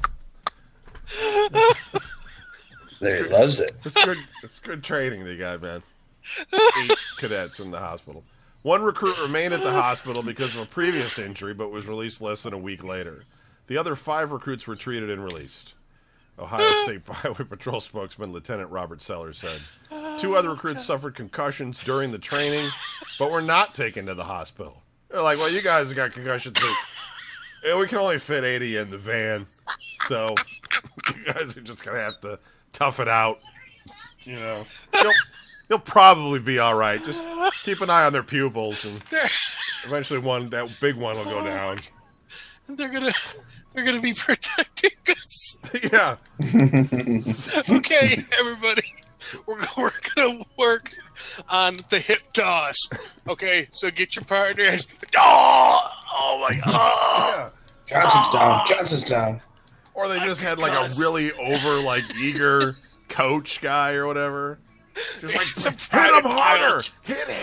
There, he loves it. It's good training they got, man. 8 cadets in the hospital. 1 recruit remained at the hospital because of a previous injury, but was released less than a week later. The other 5 recruits were treated and released. Ohio State Highway Patrol spokesman Lieutenant Robert Sellers said 2 other recruits suffered concussions during the training, but were not taken to the hospital. They're like, well, you guys got concussions too. Yeah, we can only fit 80 in the van, so you guys are just going to have to tough it out. You know, you'll probably be all right. Just keep an eye on their pupils, and eventually that big one will go down. They're gonna be protecting us. Yeah. Okay, everybody, we're gonna work on the hip toss. Okay, so get your partner. Oh my God. Yeah. Johnson's down. Or they just had like a really eager coach guy or whatever. Just like, hit him harder.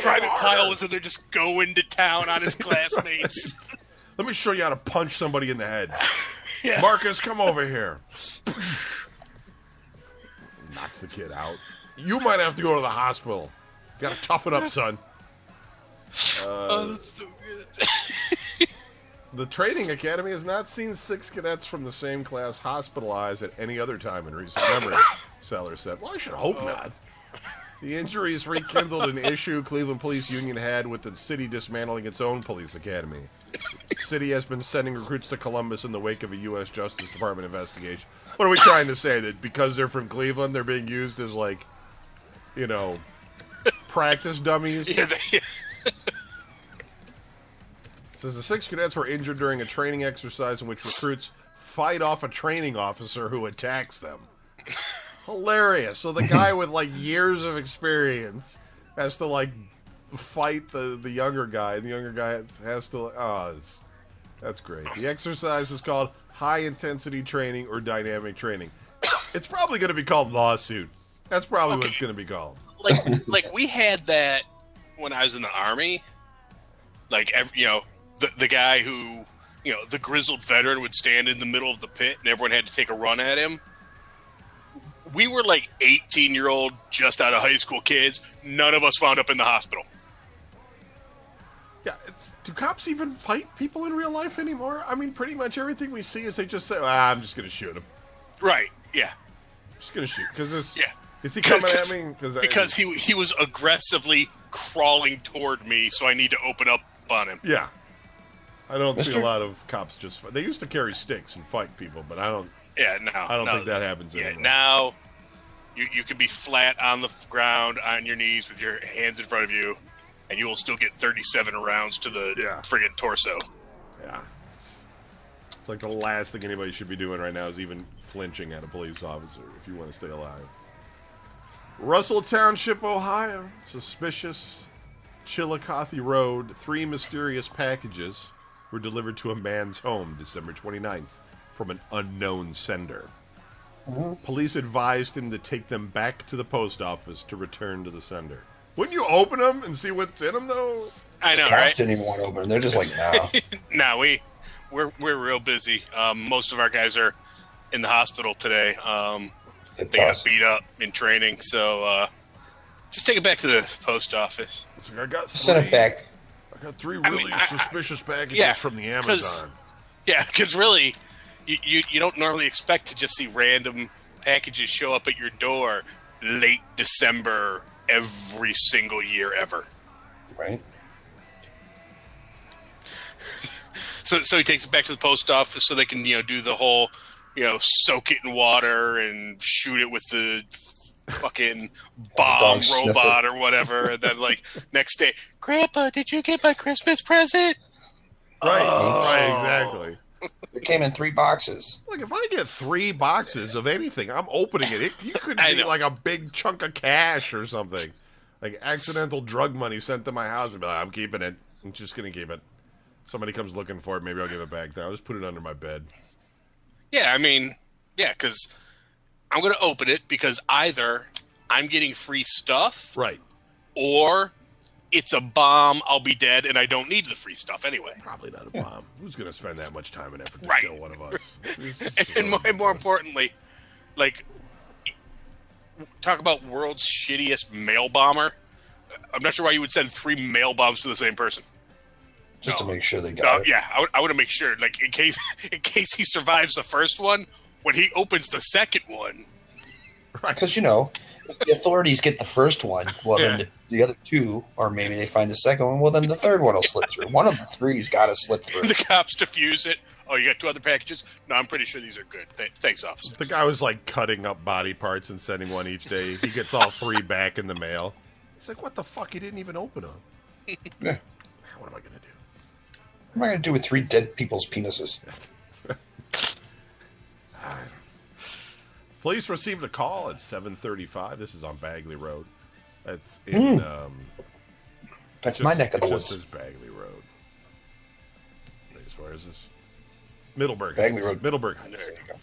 Private Kyle was in there just going to town on his classmates. Let me show you how to punch somebody in the head. Yeah. Marcus, come over here. Knocks the kid out. You might have to go to the hospital. You gotta toughen up, son. That's so good. The training academy has not seen 6 cadets from the same class hospitalized at any other time in recent memory, Sellers said. Well, I should hope not. The injuries rekindled an issue Cleveland Police Union had with the city dismantling its own police academy. The city has been sending recruits to Columbus in the wake of a U.S. Justice Department investigation. What are we trying to say? That because they're from Cleveland, they're being used as, practice dummies? Yeah, Says the 6 cadets were injured during a training exercise in which recruits fight off a training officer who attacks them. Hilarious. So the guy with years of experience has to fight the younger guy, and the younger guy has to. That's great. The exercise is called high intensity training or dynamic training. It's probably going to be called lawsuit. That's probably what it's going to be called. We had that when I was in the Army. The guy who, the grizzled veteran would stand in the middle of the pit and everyone had to take a run at him. We were 18-year-old, just out of high school kids. None of us wound up in the hospital. Yeah, do cops even fight people in real life anymore? I mean, pretty much everything we see is they just say, I'm just going to shoot him. Right, yeah. I'm just going to shoot. Because yeah. Is he coming at me? Because he was aggressively crawling toward me, so I need to open up on him. Yeah. I don't see a lot of cops just fight. They used to carry sticks and fight people, but I don't. Yeah, no. I don't think that happens anymore. Yeah, now you can be flat on the ground on your knees with your hands in front of you, and you will still get 37 rounds to the friggin' torso. Yeah. It's like the last thing anybody should be doing right now is even flinching at a police officer if you want to stay alive. Russell Township, Ohio. Suspicious. Chillicothe Road. 3 mysterious packages were delivered to a man's home December 29th from an unknown sender. Police advised him to take them back to the post office to return to the sender. Wouldn't you open them and see what's in them, though? I know, the cops didn't even want to open them. They're just no. No, we're real busy. Most of our guys are in the hospital today. they got beat up in training. So just take it back to the post office. I got send it back. I got 3 really suspicious packages from the Amazon. Yeah, because really, you don't normally expect to just see random packages show up at your door late December every single year ever. Right. So he takes it back to the post office so they can, do the whole, soak it in water and shoot it with the fucking bomb robot or whatever. And then, next day, Grandpa, did you get my Christmas present? Right, exactly. It came in 3 boxes. Look, if I get 3 boxes of anything, I'm opening it. You could be like a big chunk of cash or something. Like accidental drug money sent to my house and be like, I'm keeping it. I'm just going to keep it. Somebody comes looking for it, maybe I'll give it back. I'll just put it under my bed. Yeah, because I'm going to open it because either I'm getting free stuff. Right. Or it's a bomb, I'll be dead, and I don't need the free stuff anyway. Probably not a bomb. Who's going to spend that much time and effort to kill one of us? and more importantly, talk about world's shittiest mail bomber. I'm not sure why you would send 3 mail bombs to the same person. Just to make sure they got it. Yeah, I want to make sure, in case he survives the first one, when he opens the second one. Because, the authorities get the first one, then the other 2, or maybe they find the second one, well, then the third one will slip through. One of the 3's got to slip through. The cops defuse it. Oh, you got 2 other packages? No, I'm pretty sure these are good. Thanks, officer. The guy was, cutting up body parts and sending one each day. He gets all 3 back in the mail. He's like, what the fuck? He didn't even open them. Yeah. What am I going to do? What am I going to do with 3 dead people's penises? Police received a call at 7:35. This is on Bagley Road. That's in. That's my neck of the woods. Just as Bagley Road. Where is this? Middleburg. Bagley Road. Middleburg Heights. There you go.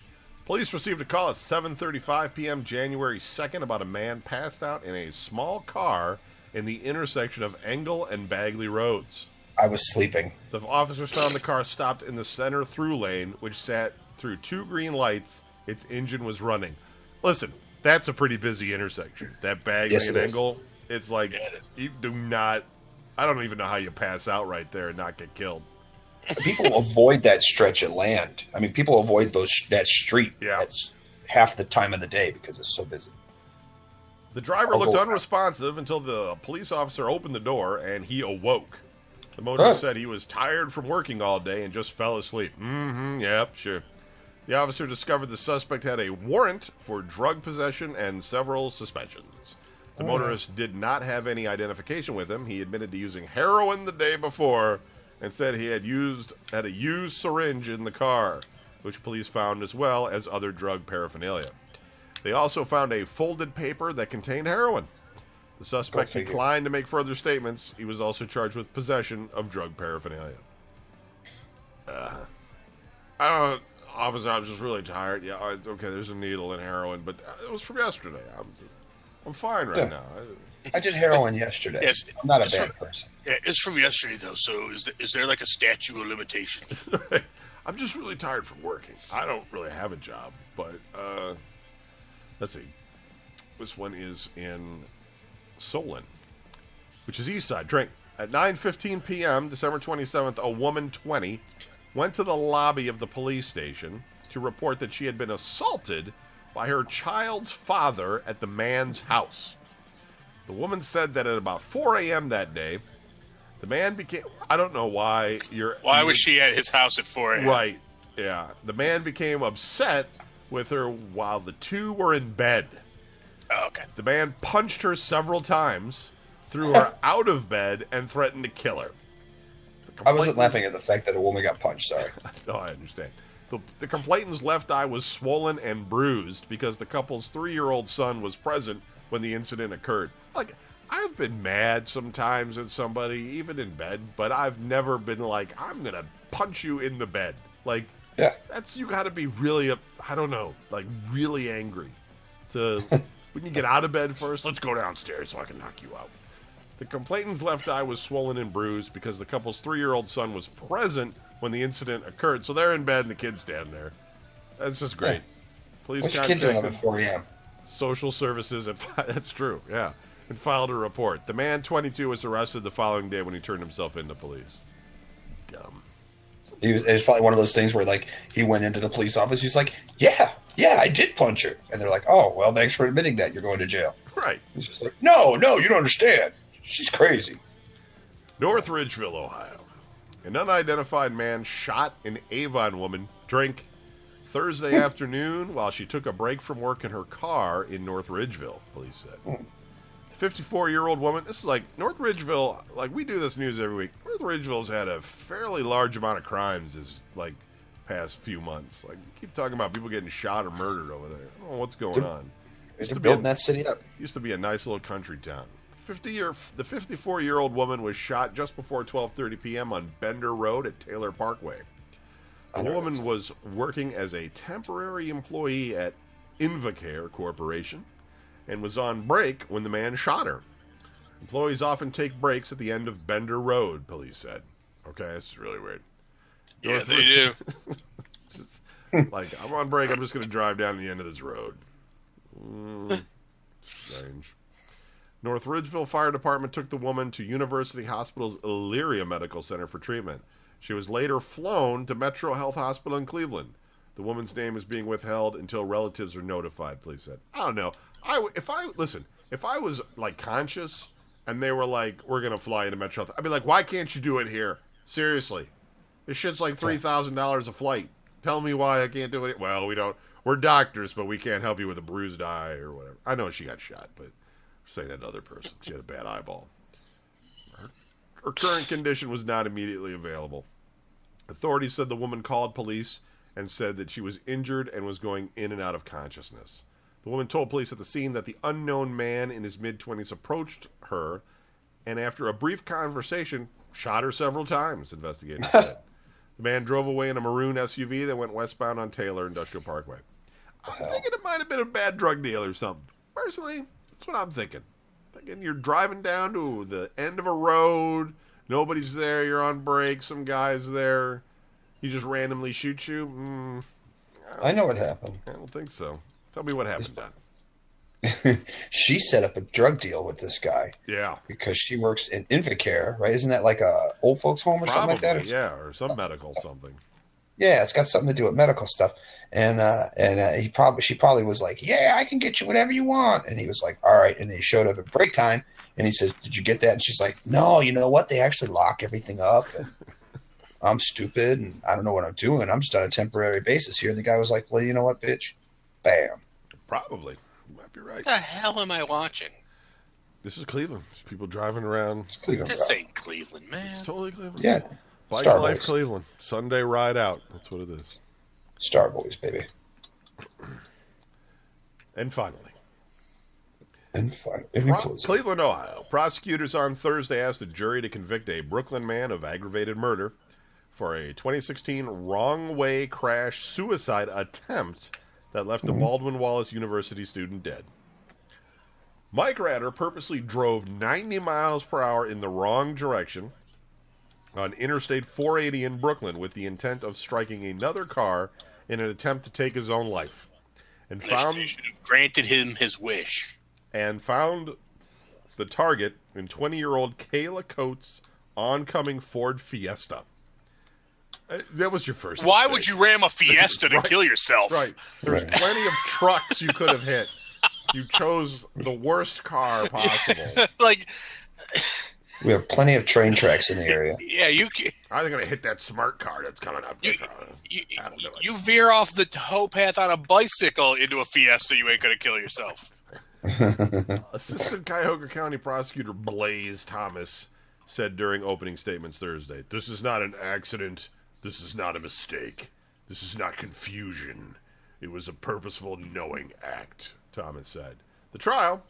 Police received a call at 7:35 p.m. January 2nd about a man passed out in a small car in the intersection of Engle and Bagley Roads. I was sleeping. The officers found the car stopped in the center through lane, which sat through 2 green lights. Its engine was running. Listen, that's a pretty busy intersection. That Bagley and Engle, it's like, you do not, I don't even know how you pass out right there and not get killed. People avoid that stretch of land. People avoid that street at half the time of the day because it's so busy. The driver looked unresponsive until the police officer opened the door and he awoke. The motorist said he was tired from working all day and just fell asleep. Yep, sure. The officer discovered the suspect had a warrant for drug possession and several suspensions. The motorist did not have any identification with him. He admitted to using heroin the day before and said he had a used syringe in the car, which police found as well as other drug paraphernalia. They also found a folded paper that contained heroin. The suspect declined to make further statements. He was also charged with possession of drug paraphernalia. Officer, I was just really tired. Yeah, okay, there's a needle and heroin, but it was from yesterday. I'm fine right now. I did heroin yesterday. Yes, I'm not a bad person. Yeah, it's from yesterday, though, so is there a statute of limitations? I'm just really tired from working. I don't really have a job, but let's see. This one is in Solon, which is East Side. Drink. At 9:15 p.m., December 27th, a woman, 20, went to the lobby of the police station to report that she had been assaulted by her child's father at the man's house. The woman said that at about 4 a.m. that day, the man became... I don't know why you're... Why was she at his house at 4 a.m.? Right, yeah. The man became upset with her while the two were in bed. Oh, okay. The man punched her several times, threw her out of bed, and threatened to kill her. I wasn't laughing at the fact that a woman got punched, sorry. No, I understand. The complainant's left eye was swollen and bruised because the couple's 3-year-old son was present when the incident occurred. I've been mad sometimes at somebody, even in bed, but I've never been like, I'm going to punch you in the bed. Yeah. You got to be really, really angry to, when you get out of bed first, let's go downstairs so I can knock you out. The complainant's left eye was swollen and bruised because the couple's 3-year-old son was present when the incident occurred. So they're in bed and the kid's standing there. That's just great. Please What's your kid doing up at 4 a.m.? Social services, that's true, yeah, and filed a report. The man, 22, was arrested the following day when he turned himself into police. Dumb. It was probably one of those things where, like, he went into the police office. He's like, yeah, I did punch her. And they're like, oh, well, thanks for admitting that. You're going to jail. Right. He's just like, no, you don't understand. She's crazy. North Ridgeville, Ohio. An unidentified man shot an Avon woman drink Thursday afternoon while she took a break from work in her car in North Ridgeville, police said. The 54-year-old woman, this is like North Ridgeville, like we do this news every week. North Ridgeville's had a fairly large amount of crimes this like past few months. Like, you keep talking about people getting shot or murdered over there. I don't know what's going on. They're building that city up. Used to be a nice little country town. The 54-year-old woman was shot just before 12:30 p.m. on Bender Road at Taylor Parkway. The woman was working as a temporary employee at Invacare Corporation and was on break when the man shot her. Employees often take breaks at the end of Bender Road, police said. Okay, it's really weird. Yeah, they do. Like, I'm on break, I'm just going to drive down the end of this road. Strange. North Ridgeville Fire Department took the woman to University Hospital's Elyria Medical Center for treatment. She was later flown to Metro Health Hospital in Cleveland. The woman's name is being withheld until relatives are notified, police said. I don't know. If I was, like, conscious and they were like, we're going to fly you to Metro Health, I'd be like, why can't you do it here? Seriously. This shit's like $3,000 a flight. Tell me why I can't do it. Well, we're doctors, but we can't help you with a bruised eye or whatever. I know she got shot, but say that other person. She had a bad eyeball. Her current condition was not immediately available. Authorities said the woman called police and said that she was injured and was going in and out of consciousness. The woman told police at the scene that the unknown man in his mid-20s approached her and after a brief conversation, shot her several times, investigators said. The man drove away in a maroon SUV that went westbound on Taylor Industrial Parkway. I'm thinking it might have been a bad drug deal or something. Personally, that's what I'm thinking. Thinking you're driving down to the end of a road, nobody's there, you're on break, some guy's there, he just randomly shoots you. I know what happened. I don't think so. Tell me what happened, Don. She set up a drug deal with this guy. Yeah. Because she works in Invacare, right? Isn't that like a old folks home or something like that? Or some medical something. Yeah, it's got something to do with medical stuff. And she probably was like, yeah, I can get you whatever you want. And he was like, all right. And he showed up at break time and he says, did you get that? And she's like, no, you know what? They actually lock everything up. And I'm stupid and I don't know what I'm doing. I'm just on a temporary basis here. And the guy was like, well, you know what, bitch? Bam. Probably. You might be right. What the hell am I watching? This is Cleveland. There's people driving around. It's Cleveland. This ain't Cleveland, man. It's totally Cleveland. Yeah. Bike Star Life Boys. Cleveland. Sunday ride out. That's what it is. Star Boys, baby. And finally. Cleveland, Ohio. Prosecutors on Thursday asked the jury to convict a Brooklyn man of aggravated murder for a 2016 wrong-way crash suicide attempt that left a Baldwin Wallace University student dead. Mike Ratter purposely drove 90 miles per hour in the wrong direction on Interstate 480 in Brooklyn with the intent of striking another car in an attempt to take his own life. And They should have granted him his wish. And found the target in 20-year-old Kayla Coates' oncoming Ford Fiesta. That was your first Why mistake. would you ram a Fiesta to kill yourself? Right. There's plenty of trucks you could have hit. You chose the worst car possible. Like, we have plenty of train tracks in the area. yeah, I'm going to hit that smart car that's coming up. You veer off the tow path on a bicycle into a Fiesta, you ain't going to kill yourself. Assistant Cuyahoga County Prosecutor Blaze Thomas said during opening statements Thursday, "This is not an accident. This is not a mistake. This is not confusion. It was a purposeful, knowing act," Thomas said. The trial,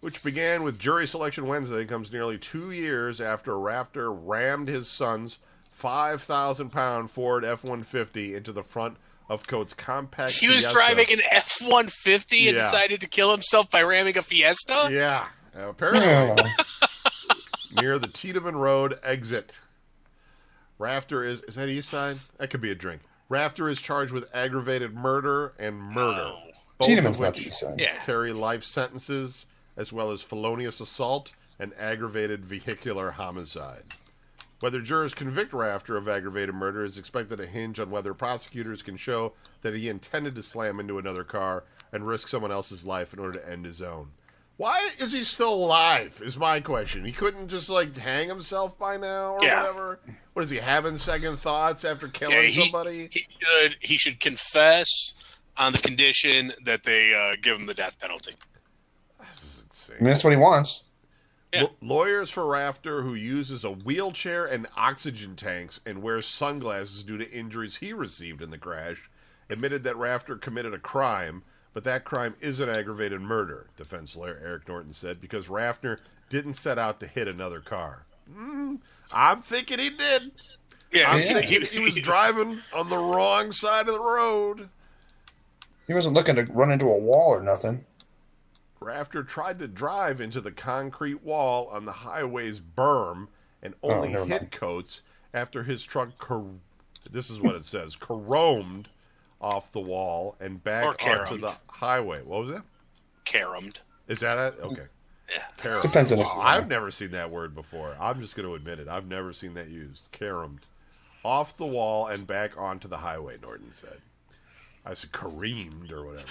which began with jury selection Wednesday, comes nearly 2 years after Rafter rammed his son's 5,000-pound Ford F-150 into the front of Coates' compact He was Fiesta. driving an F-150 and decided to kill himself by ramming a Fiesta? Yeah, apparently. Near the Tiedemann Road exit. Rafter is that East Side? That could be a drink. Rafter is charged with aggravated murder and murder. both of which carry life sentences, as well as felonious assault and aggravated vehicular homicide. Whether jurors convict Rafter of aggravated murder is expected to hinge on whether prosecutors can show that he intended to slam into another car and risk someone else's life in order to end his own. Why is he still alive, is my question. He couldn't just, hang himself by now or whatever? What is he, having second thoughts after killing somebody? He should confess on the condition that they give him the death penalty. This is insane. I mean, that's what he wants. Yeah. Lawyers for Rafter, who uses a wheelchair and oxygen tanks and wears sunglasses due to injuries he received in the crash, admitted that Rafter committed a crime, but that crime isn't aggravated murder, defense lawyer Eric Norton said, because Rafter didn't set out to hit another car. I'm thinking he did. Yeah, I'm thinking he was driving on the wrong side of the road. He wasn't looking to run into a wall or nothing. Rafter tried to drive into the concrete wall on the highway's berm and only hit Coates after his truck, this is what it says, caromed off the wall and back onto the highway. What was that? Caromed. Is that it? Okay. Yeah. Caromed. Depends on I've never seen that word before. I'm just going to admit it. I've never seen that used. Caromed. Off the wall and back onto the highway, Norton said. I said careemed or whatever.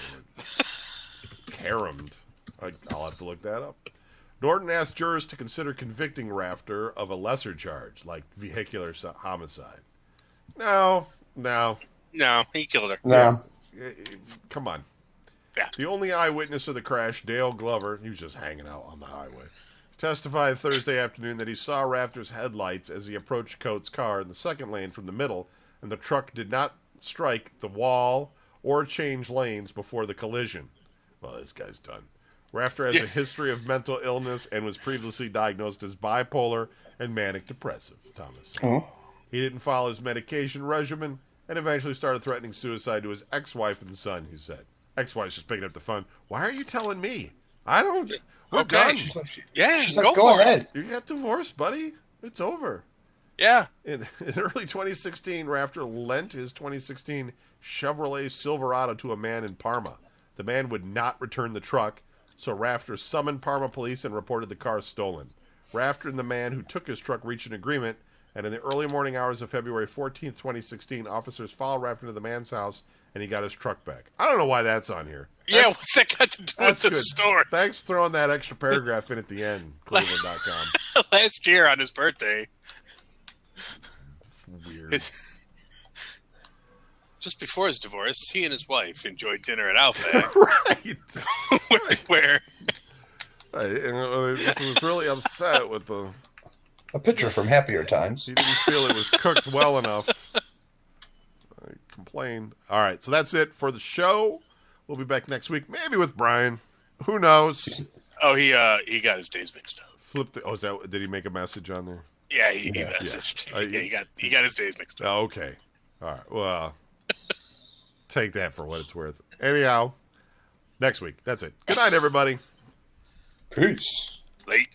Caromed. I'll have to look that up. Norton asked jurors to consider convicting Rafter of a lesser charge, like vehicular homicide. No, he killed her. No. Come on. Yeah. The only eyewitness of the crash, Dale Glover, he was just hanging out on the highway, testified Thursday afternoon that he saw Rafter's headlights as he approached Coates' car in the second lane from the middle, and the truck did not strike the wall or change lanes before the collision. Well, this guy's done. Rafter has a history of mental illness and was previously diagnosed as bipolar and manic depressive, Thomas said. Oh. He didn't follow his medication regimen and eventually started threatening suicide to his ex-wife and son, he said. Ex-wife's just picking up the phone. Why are you telling me? I don't... We're done. She's go go ahead. You got divorced, buddy. It's over. Yeah. In early 2016, Rafter lent his 2016 Chevrolet Silverado to a man in Parma. The man would not return the truck, so Rafter summoned Parma police and reported the car stolen. Rafter and the man who took his truck reached an agreement, and in the early morning hours of February 14th, 2016, officers followed Rafter to the man's house, and he got his truck back. I don't know why that's on here. What's that got to do with the story? Thanks for throwing that extra paragraph in at the end, Cleveland.com. Last year on his birthday. Weird. Just before his divorce, he and his wife enjoyed dinner at Outback. Right. where He was really upset with the... A picture from Happier Times. He didn't feel it was cooked well enough. I complained. All right, so that's it for the show. We'll be back next week, maybe with Brian. Who knows? Oh, he got his days mixed up. Flipped it. Oh, did he make a message on there? Yeah, he messaged. Yeah. He got his days mixed up. Oh, okay. All right. Well, take that for what it's worth. Anyhow, next week. That's it. Good night, everybody. Peace. Late.